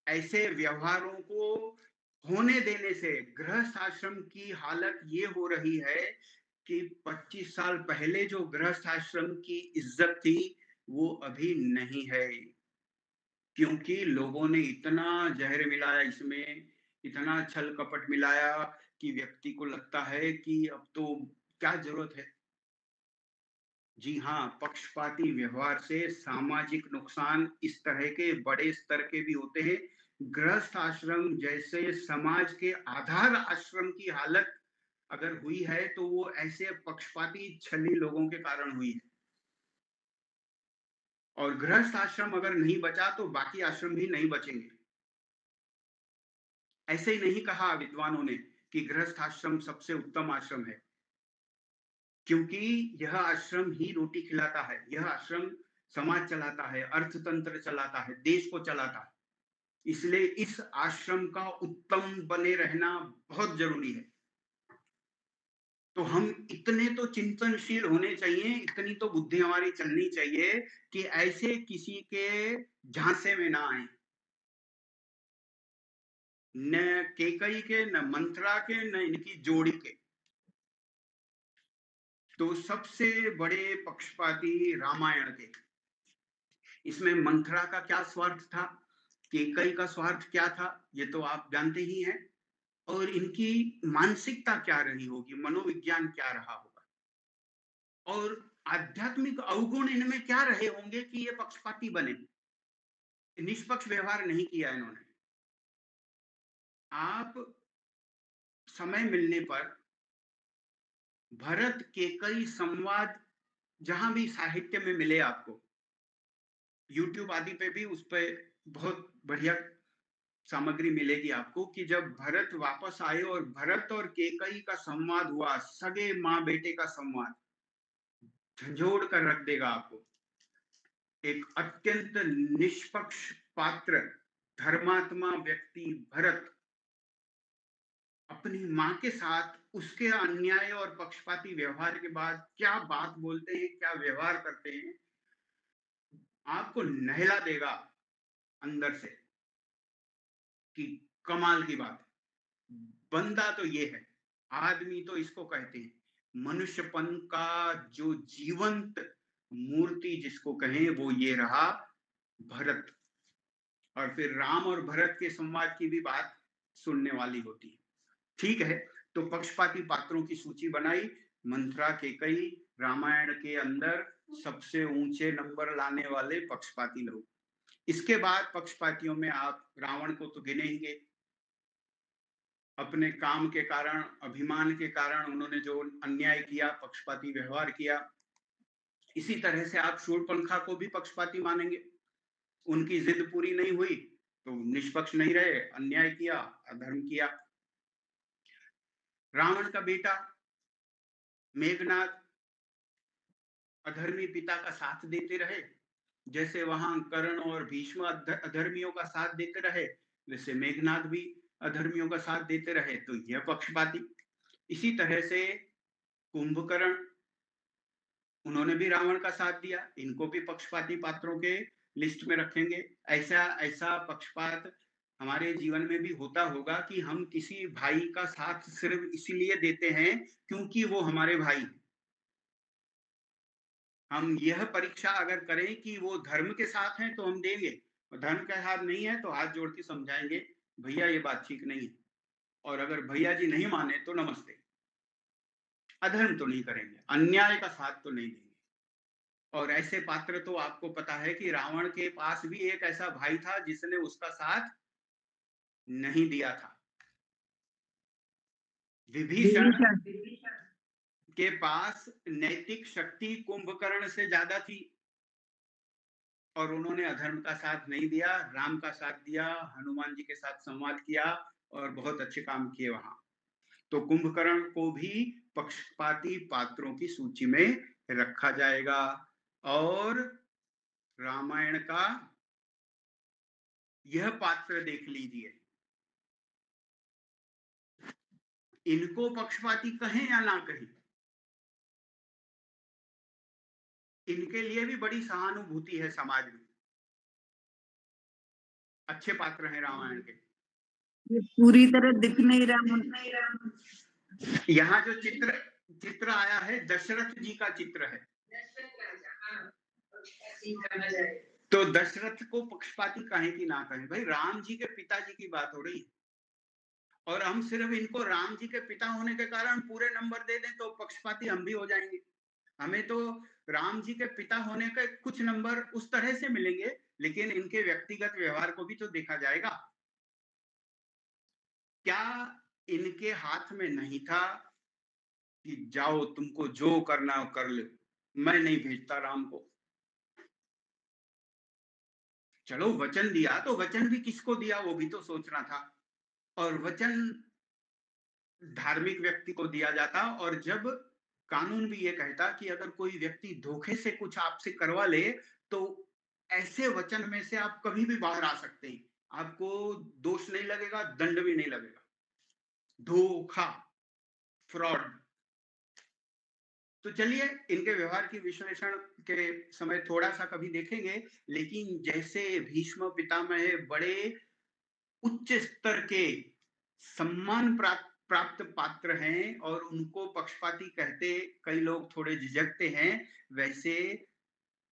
ऐसे व्यवहारों को होने देने से गृहस्थ आश्रम की हालत ये हो रही है कि 25 साल पहले जो गृहस्थ आश्रम की इज्जत थी वो अभी नहीं है, क्योंकि लोगों ने इतना जहर मिलाया इसमें, इतना छल कपट मिलाया कि व्यक्ति को लगता है कि अब तो क्या जरूरत है। जी हाँ, पक्षपाती व्यवहार से सामाजिक नुकसान इस तरह के बड़े स्तर के भी होते हैं। गृहस्थ आश्रम जैसे समाज के आधार आश्रम की हालत अगर हुई है तो वो ऐसे पक्षपाती छली लोगों के कारण हुई है। और गृहस्थ आश्रम अगर नहीं बचा तो बाकी आश्रम भी नहीं बचेंगे। ऐसे ही नहीं कहा विद्वानों ने कि गृहस्थ आश्रम सबसे उत्तम आश्रम है, क्योंकि यह आश्रम ही रोटी खिलाता है, यह आश्रम समाज चलाता है, अर्थतंत्र चलाता है, देश को चलाता है। इसलिए इस आश्रम का उत्तम बने रहना बहुत जरूरी है। तो हम इतने तो चिंतनशील होने चाहिए, इतनी तो बुद्धि हमारी चलनी चाहिए कि ऐसे किसी के झांसे में ना आए, न केकई के, न मंत्रा के, न इनकी जोड़ी के। तो सबसे बड़े पक्षपाती रामायण के। इसमें मंथरा का क्या स्वार्थ था, केकई का स्वार्थ क्या था, ये तो आप जानते ही हैं। और इनकी मानसिकता क्या रही होगी, मनोविज्ञान क्या रहा होगा, और आध्यात्मिक अवगुण इनमें क्या रहे होंगे कि ये पक्षपाती बने। निष्पक्ष व्यवहार नहीं किया इन्होंने। आप समय मिलने पर भरत केकई संवाद जहां भी साहित्य में मिले आपको, YouTube आदि पे भी उस पे बहुत बढ़िया सामग्री मिलेगी आपको कि जब भरत वापस आए और भरत और केकई का संवाद हुआ, सगे माँ बेटे का संवाद, झंझोड़ कर रख देगा आपको। एक अत्यंत निष्पक्ष पात्र, धर्मात्मा व्यक्ति भरत अपनी माँ के साथ उसके अन्याय और पक्षपाती व्यवहार के बाद क्या बात बोलते हैं, क्या व्यवहार करते हैं, आपको नहला देगा अंदर से कि कमाल की बात है। बंदा तो ये है, आदमी तो इसको कहते हैं। मनुष्यपन का जो जीवंत मूर्ति जिसको कहें वो ये रहा भरत। और फिर राम और भरत के संवाद की भी बात सुनने वाली होती है। ठीक है, तो पक्षपाती पात्रों की सूची बनाई, मंथरा केकई रामायण के अंदर सबसे ऊंचे नंबर लाने वाले पक्षपाती लोग। इसके बाद पक्षपातियों में आप रावण को तो गिनेंगे, अपने काम के कारण, अभिमान के कारण उन्होंने जो अन्याय किया, पक्षपाती व्यवहार किया। इसी तरह से आप शूर्पणखा को भी पक्षपाती मानेंगे। उनकी जिद पूरी नहीं हुई तो निष्पक्ष नहीं रहे, अन्याय किया, अधर्म किया। रावण का बेटा मेघनाद अधर्मी पिता का साथ देते रहे, जैसे वहां कर्ण और भीष्म अधर्मियों का साथ देते रहे, वैसे मेघनाद भी अधर्मियों का साथ देते रहे, तो यह पक्षपाती। इसी तरह से कुंभकर्ण, उन्होंने भी रावण का साथ दिया, इनको भी पक्षपाती पात्रों के लिस्ट में रखेंगे। ऐसा ऐसा पक्षपात हमारे जीवन में भी होता होगा कि हम किसी भाई का साथ सिर्फ इसीलिए देते हैं क्योंकि वो हमारे भाई। हम यह परीक्षा अगर करें कि वो धर्म के साथ हैं तो हम देंगे, और धर्म के साथ नहीं है तो हाथ जोड़ के समझाएंगे भैया ये बात ठीक नहीं है, और अगर भैया जी नहीं माने तो नमस्ते। अधर्म तो नहीं करेंगे, अन्याय का साथ तो नहीं देंगे। और ऐसे पात्र तो आपको पता है कि रावण के पास भी एक ऐसा भाई था जिसने उसका साथ नहीं दिया था। विभीषण विभीषण। के पास नैतिक शक्ति कुंभकर्ण से ज्यादा थी और उन्होंने अधर्म का साथ नहीं दिया, राम का साथ दिया, हनुमान जी के साथ संवाद किया और बहुत अच्छे काम किए वहां। तो कुंभकर्ण को भी पक्षपाती पात्रों की सूची में रखा जाएगा। और रामायण का यह पात्र देख लीजिए, इनको पक्षपाती कहें या ना कहें, इनके लिए भी बड़ी सहानुभूति है समाज में। अच्छे पात्र हैं रामायण के। ये पूरी तरह दिख नहीं रहा मुझे। यहाँ जो चित्र चित्र आया है दशरथ जी का चित्र है। तो दशरथ को पक्षपाती कहें कि ना कहें, भाई राम जी के पिताजी की बात हो रही है, और हम सिर्फ इनको राम जी के पिता होने के कारण पूरे नंबर दे दें तो पक्षपाती हम भी हो जाएंगे। हमें तो राम जी के पिता होने के कुछ नंबर उस तरह से मिलेंगे, लेकिन इनके व्यक्तिगत व्यवहार को भी तो देखा जाएगा। क्या इनके हाथ में नहीं था कि जाओ तुमको जो करना हो कर लो, मैं नहीं भेजता राम को? चलो वचन दिया तो वचन भी किसको दिया वो भी तो सोचना था। और वचन धार्मिक व्यक्ति को दिया जाता, और जब कानून भी ये कहता कि अगर कोई व्यक्ति धोखे से कुछ आपसे करवा ले तो ऐसे वचन में से आप कभी भी बाहर आ सकते हैं, आपको दोष नहीं लगेगा, दंड भी नहीं लगेगा। धोखा, फ्रॉड। तो चलिए इनके व्यवहार की विश्लेषण के समय थोड़ा सा कभी देखेंगे, लेकिन जैसे भीष्म पितामह बड़े उच्च स्तर के सम्मान प्राप्त पात्र हैं और उनको पक्षपाती कहते कई लोग थोड़े झिझकते हैं, वैसे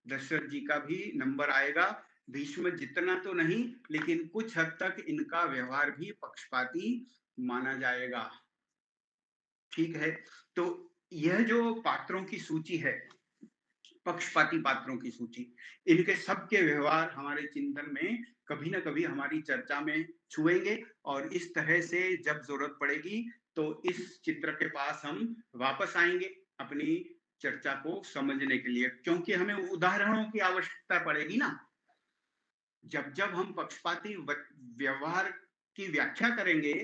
दशरथ जी का भी नंबर आएगा। भीष्म जितना तो नहीं, लेकिन कुछ हद तक इनका व्यवहार भी पक्षपाती माना जाएगा। ठीक है, तो यह जो पात्रों की सूची है, पक्षपाती पात्रों की सूची, इनके सबके व्यवहार हमारे चिंतन में कभी ना कभी हमारी चर्चा में छुएंगे, और इस तरह से जब जरूरत पड़ेगी तो इस चित्र के पास हम वापस आएंगे अपनी चर्चा को समझने के लिए, क्योंकि हमें उदाहरणों की आवश्यकता पड़ेगी ना। जब जब हम पक्षपाती व्यवहार की व्याख्या करेंगे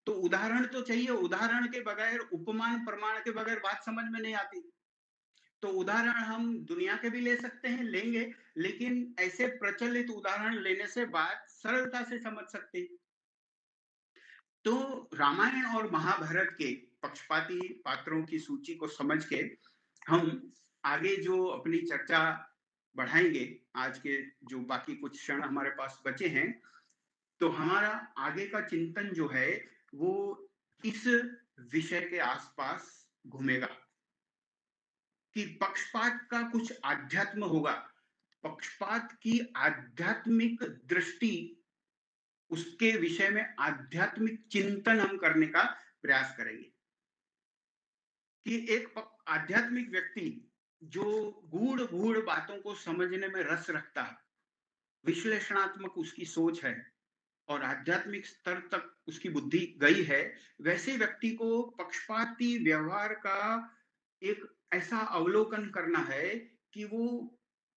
तो उदाहरण तो चाहिए, उदाहरण के बगैर, उपमान प्रमाण के बगैर बात समझ में नहीं आती। तो उदाहरण हम दुनिया के भी ले सकते हैं, लेंगे, लेकिन ऐसे प्रचलित उदाहरण लेने से बात सरलता से समझ सकते हैं। तो रामायण और महाभारत के पक्षपाती पात्रों की सूची को समझ के हम आगे जो अपनी चर्चा बढ़ाएंगे, आज के जो बाकी कुछ क्षण हमारे पास बचे हैं, तो हमारा आगे का चिंतन जो है वो इस विषय के आसपास घूमेगा कि पक्षपात का कुछ आध्यात्म होगा, पक्षपात की आध्यात्मिक दृष्टि, उसके विषय में आध्यात्मिक चिंतन हम करने का प्रयास करेंगे कि एक आध्यात्मिक व्यक्ति जो गूढ़ गूढ़ बातों को समझने में रस रखता है, विश्लेषणात्मक उसकी सोच है और आध्यात्मिक स्तर तक उसकी बुद्धि गई है, वैसे व्यक्ति को पक्षपाती व्यवहार का एक ऐसा अवलोकन करना है कि वो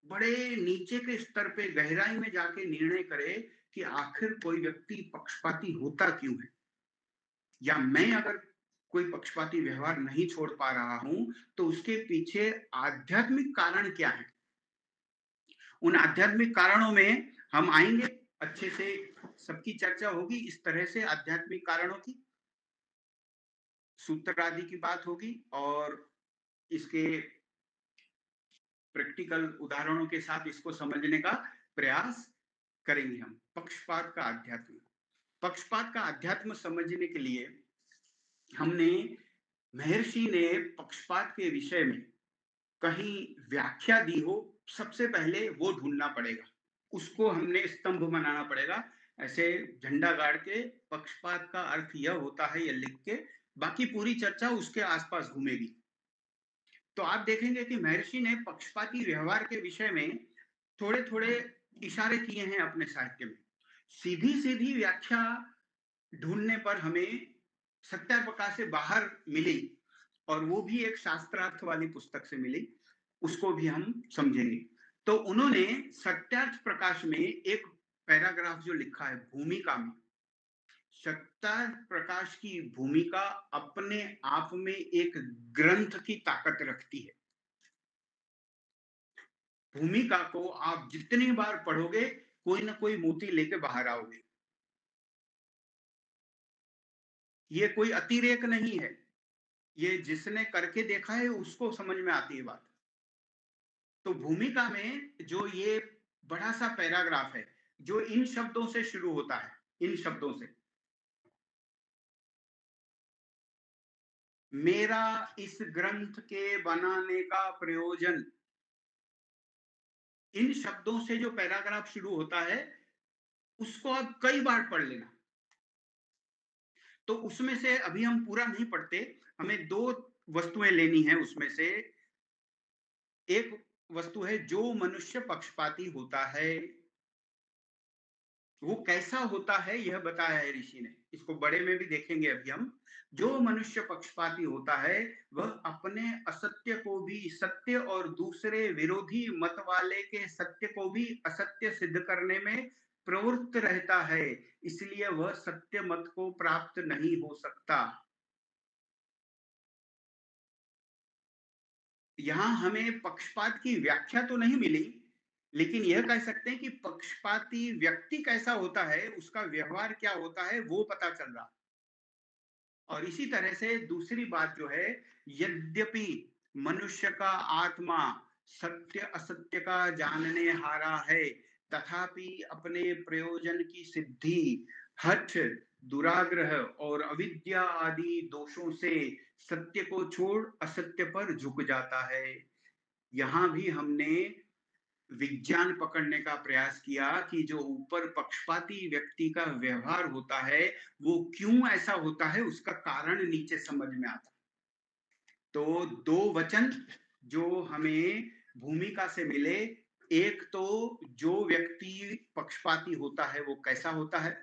बड़े नीचे के स्तर पे गहराई में जाके निर्णय करे कि आखिर कोई व्यक्ति पक्षपाती होता क्यों है, या मैं अगर कोई पक्षपाती व्यवहार नहीं छोड़ पा रहा हूं तो उसके पीछे आध्यात्मिक कारण क्या है। उन आध्यात्मिक कारणों में हम आएंगे, अच्छे से सबकी चर्चा होगी, इस तरह से आध्यात्मिक कारणों की, सूत्र आदि की बात होगी, और इसके प्रैक्टिकल उदाहरणों के साथ इसको समझने का प्रयास करेंगे हम। पक्षपात का अध्यात्म, पक्षपात का अध्यात्म समझने के लिए हमने महर्षि ने पक्षपात के विषय में कहीं व्याख्या दी हो, सबसे पहले वो ढूंढना पड़ेगा, उसको हमने स्तंभ बनाना पड़ेगा, ऐसे झंडा गाड़ के पक्षपात का अर्थ यह होता है यह लिख के, बाकी पूरी चर्चा उसके आसपास घूमेगी। तो आप देखेंगे कि महर्षि ने पक्षपाती व्यवहार के विषय में थोड़े थोड़े इशारे किए हैं अपने साहित्य में। सीधी सीधी व्याख्या ढूंढने पर हमें सत्याप्रकाश से बाहर मिली, और वो भी एक शास्त्रार्थ वाली पुस्तक से मिली, उसको भी हम समझेंगे। तो उन्होंने सत्यार्थ प्रकाश में एक पैराग्राफ जो लिखा है भूमिका में, सत्यार्थ प्रकाश की भूमिका अपने आप में एक ग्रंथ की ताकत रखती है। भूमिका को आप जितनी बार पढ़ोगे कोई ना कोई मोती लेके बाहर आओगे। ये कोई अतिरेक नहीं है, ये जिसने करके देखा है उसको समझ में आती है बात। तो भूमिका में जो ये बड़ा सा पैराग्राफ है जो इन शब्दों से शुरू होता है, इन शब्दों से, मेरा इस ग्रंथ के बनाने का प्रयोजन, इन शब्दों से जो पैराग्राफ शुरू होता है उसको आप कई बार पढ़ लेना। तो उसमें से अभी हम पूरा नहीं पढ़ते, हमें दो वस्तुएं लेनी है। उसमें से एक वस्तु है, जो मनुष्य पक्षपाती होता है वो कैसा होता है, यह बताया है ऋषि ने। इसको बड़े में भी देखेंगे अभी हम। जो मनुष्य पक्षपाती होता है वह अपने असत्य को भी सत्य और दूसरे विरोधी मत वाले के सत्य को भी असत्य सिद्ध करने में प्रवृत्त रहता है, इसलिए वह सत्य मत को प्राप्त नहीं हो सकता। यहां हमें पक्षपात की व्याख्या तो नहीं मिली, लेकिन यह कह सकते हैं कि पक्षपाती व्यक्ति कैसा होता है, उसका व्यवहार क्या होता है, वो पता चल रहा। और इसी तरह से दूसरी बात जो है, यद्यपि मनुष्य का आत्मा सत्य असत्य का जानने हारा है, तथापि अपने प्रयोजन की सिद्धि, हठ, दुराग्रह और अविद्या आदि दोषों से सत्य को छोड़ असत्य पर झुक जाता है। यहां भी हमने विज्ञान पकड़ने का प्रयास किया कि जो ऊपर पक्षपाती व्यक्ति का व्यवहार होता है वो क्यों ऐसा होता है, उसका कारण नीचे समझ में आता। तो दो वचन जो हमें भूमिका से मिले, एक तो जो व्यक्ति पक्षपाती होता है वो कैसा होता है,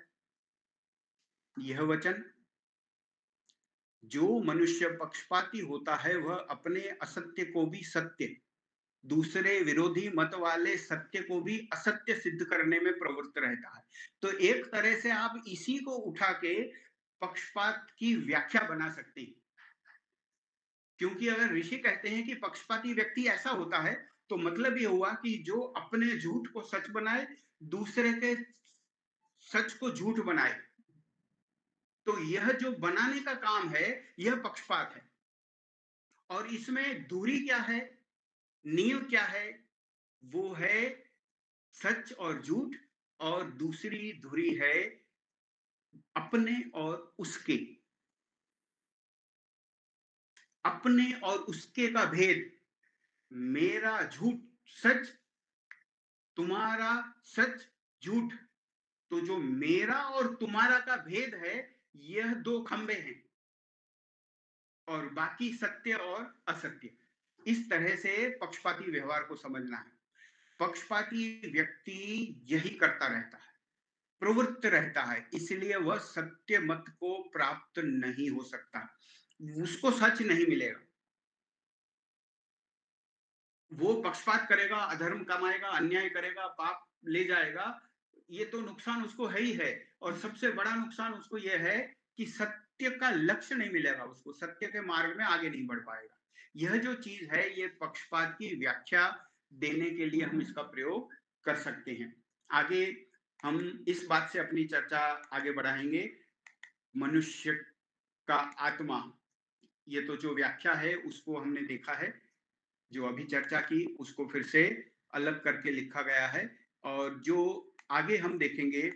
यह वचन। जो मनुष्य पक्षपाती होता है वह अपने असत्य को भी सत्य, दूसरे विरोधी मत वाले सत्य को भी असत्य सिद्ध करने में प्रवृत्त रहता है। तो एक तरह से आप इसी को उठा के पक्षपात की व्याख्या बना सकते हैं। क्योंकि अगर ऋषि कहते हैं कि पक्षपाती व्यक्ति ऐसा होता है, तो मतलब ये हुआ कि जो अपने झूठ को सच बनाए, दूसरे के सच को झूठ बनाए, तो यह जो बनाने का काम है यह पक्षपात है। और इसमें दूरी क्या है, नींव क्या है, वो है सच और झूठ। और दूसरी धुरी है अपने और उसके, अपने और उसके का भेद। मेरा झूठ सच, तुम्हारा सच झूठ। तो जो मेरा और तुम्हारा का भेद है, यह दो खंबे हैं और बाकी सत्य और असत्य। इस तरह से पक्षपाती व्यवहार को समझना है। पक्षपाती व्यक्ति यही करता रहता है, प्रवृत्त रहता है, इसलिए वह सत्य मत को प्राप्त नहीं हो सकता, उसको सच नहीं मिलेगा। वो पक्षपात करेगा, अधर्म कमाएगा, अन्याय करेगा, पाप ले जाएगा, ये तो नुकसान उसको है ही है। और सबसे बड़ा नुकसान उसको यह है कि सत्य का लक्ष्य नहीं मिलेगा, उसको सत्य के मार्ग में आगे नहीं बढ़ पाएगा। यह जो चीज है, ये पक्षपात की व्याख्या देने के लिए हम इसका प्रयोग कर सकते हैं। आगे हम इस बात से अपनी चर्चा आगे बढ़ाएंगे। मनुष्य का आत्मा, ये तो जो व्याख्या है उसको हमने देखा है, जो अभी चर्चा की उसको फिर से अलग करके लिखा गया है। और जो आगे हम देखेंगे,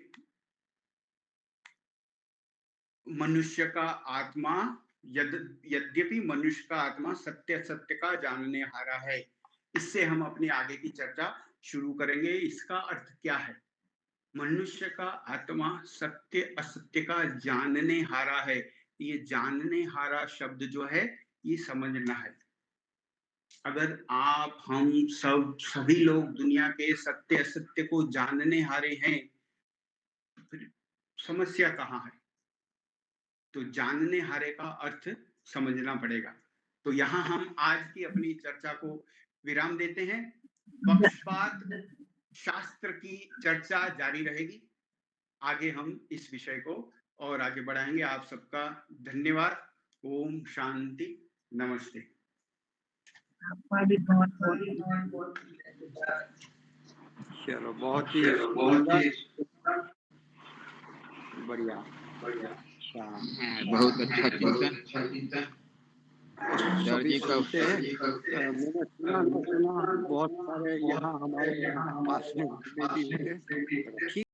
मनुष्य का आत्मा यद्यपि मनुष्य का आत्मा सत्य सत्य का जानने हारा है, इससे हम अपनी आगे की चर्चा शुरू करेंगे। इसका अर्थ क्या है, मनुष्य का आत्मा सत्य असत्य का जानने हारा है। ये जानने हारा शब्द जो है ये समझना है। अगर आप, हम सब, सभी लोग दुनिया के सत्य असत्य को जानने हारे हैं, फिर समस्या कहाँ है। तो जानने हारे का अर्थ समझना पड़ेगा। तो यहाँ हम आज की अपनी चर्चा को विराम देते हैं। पक्षपात शास्त्र की चर्चा जारी रहेगी। आगे हम इस विषय को और आगे बढ़ाएंगे। आप सबका धन्यवाद। ओम शांति, नमस्ते। आपका भी बहुत चलो, बहुत ही बढ़िया, अच्छा, बहुत अच्छा चिंतन। सर जी करते हैं। मैंने सुना बहुत सारे यहाँ हमारे पास में भी होते हैं। ठीक।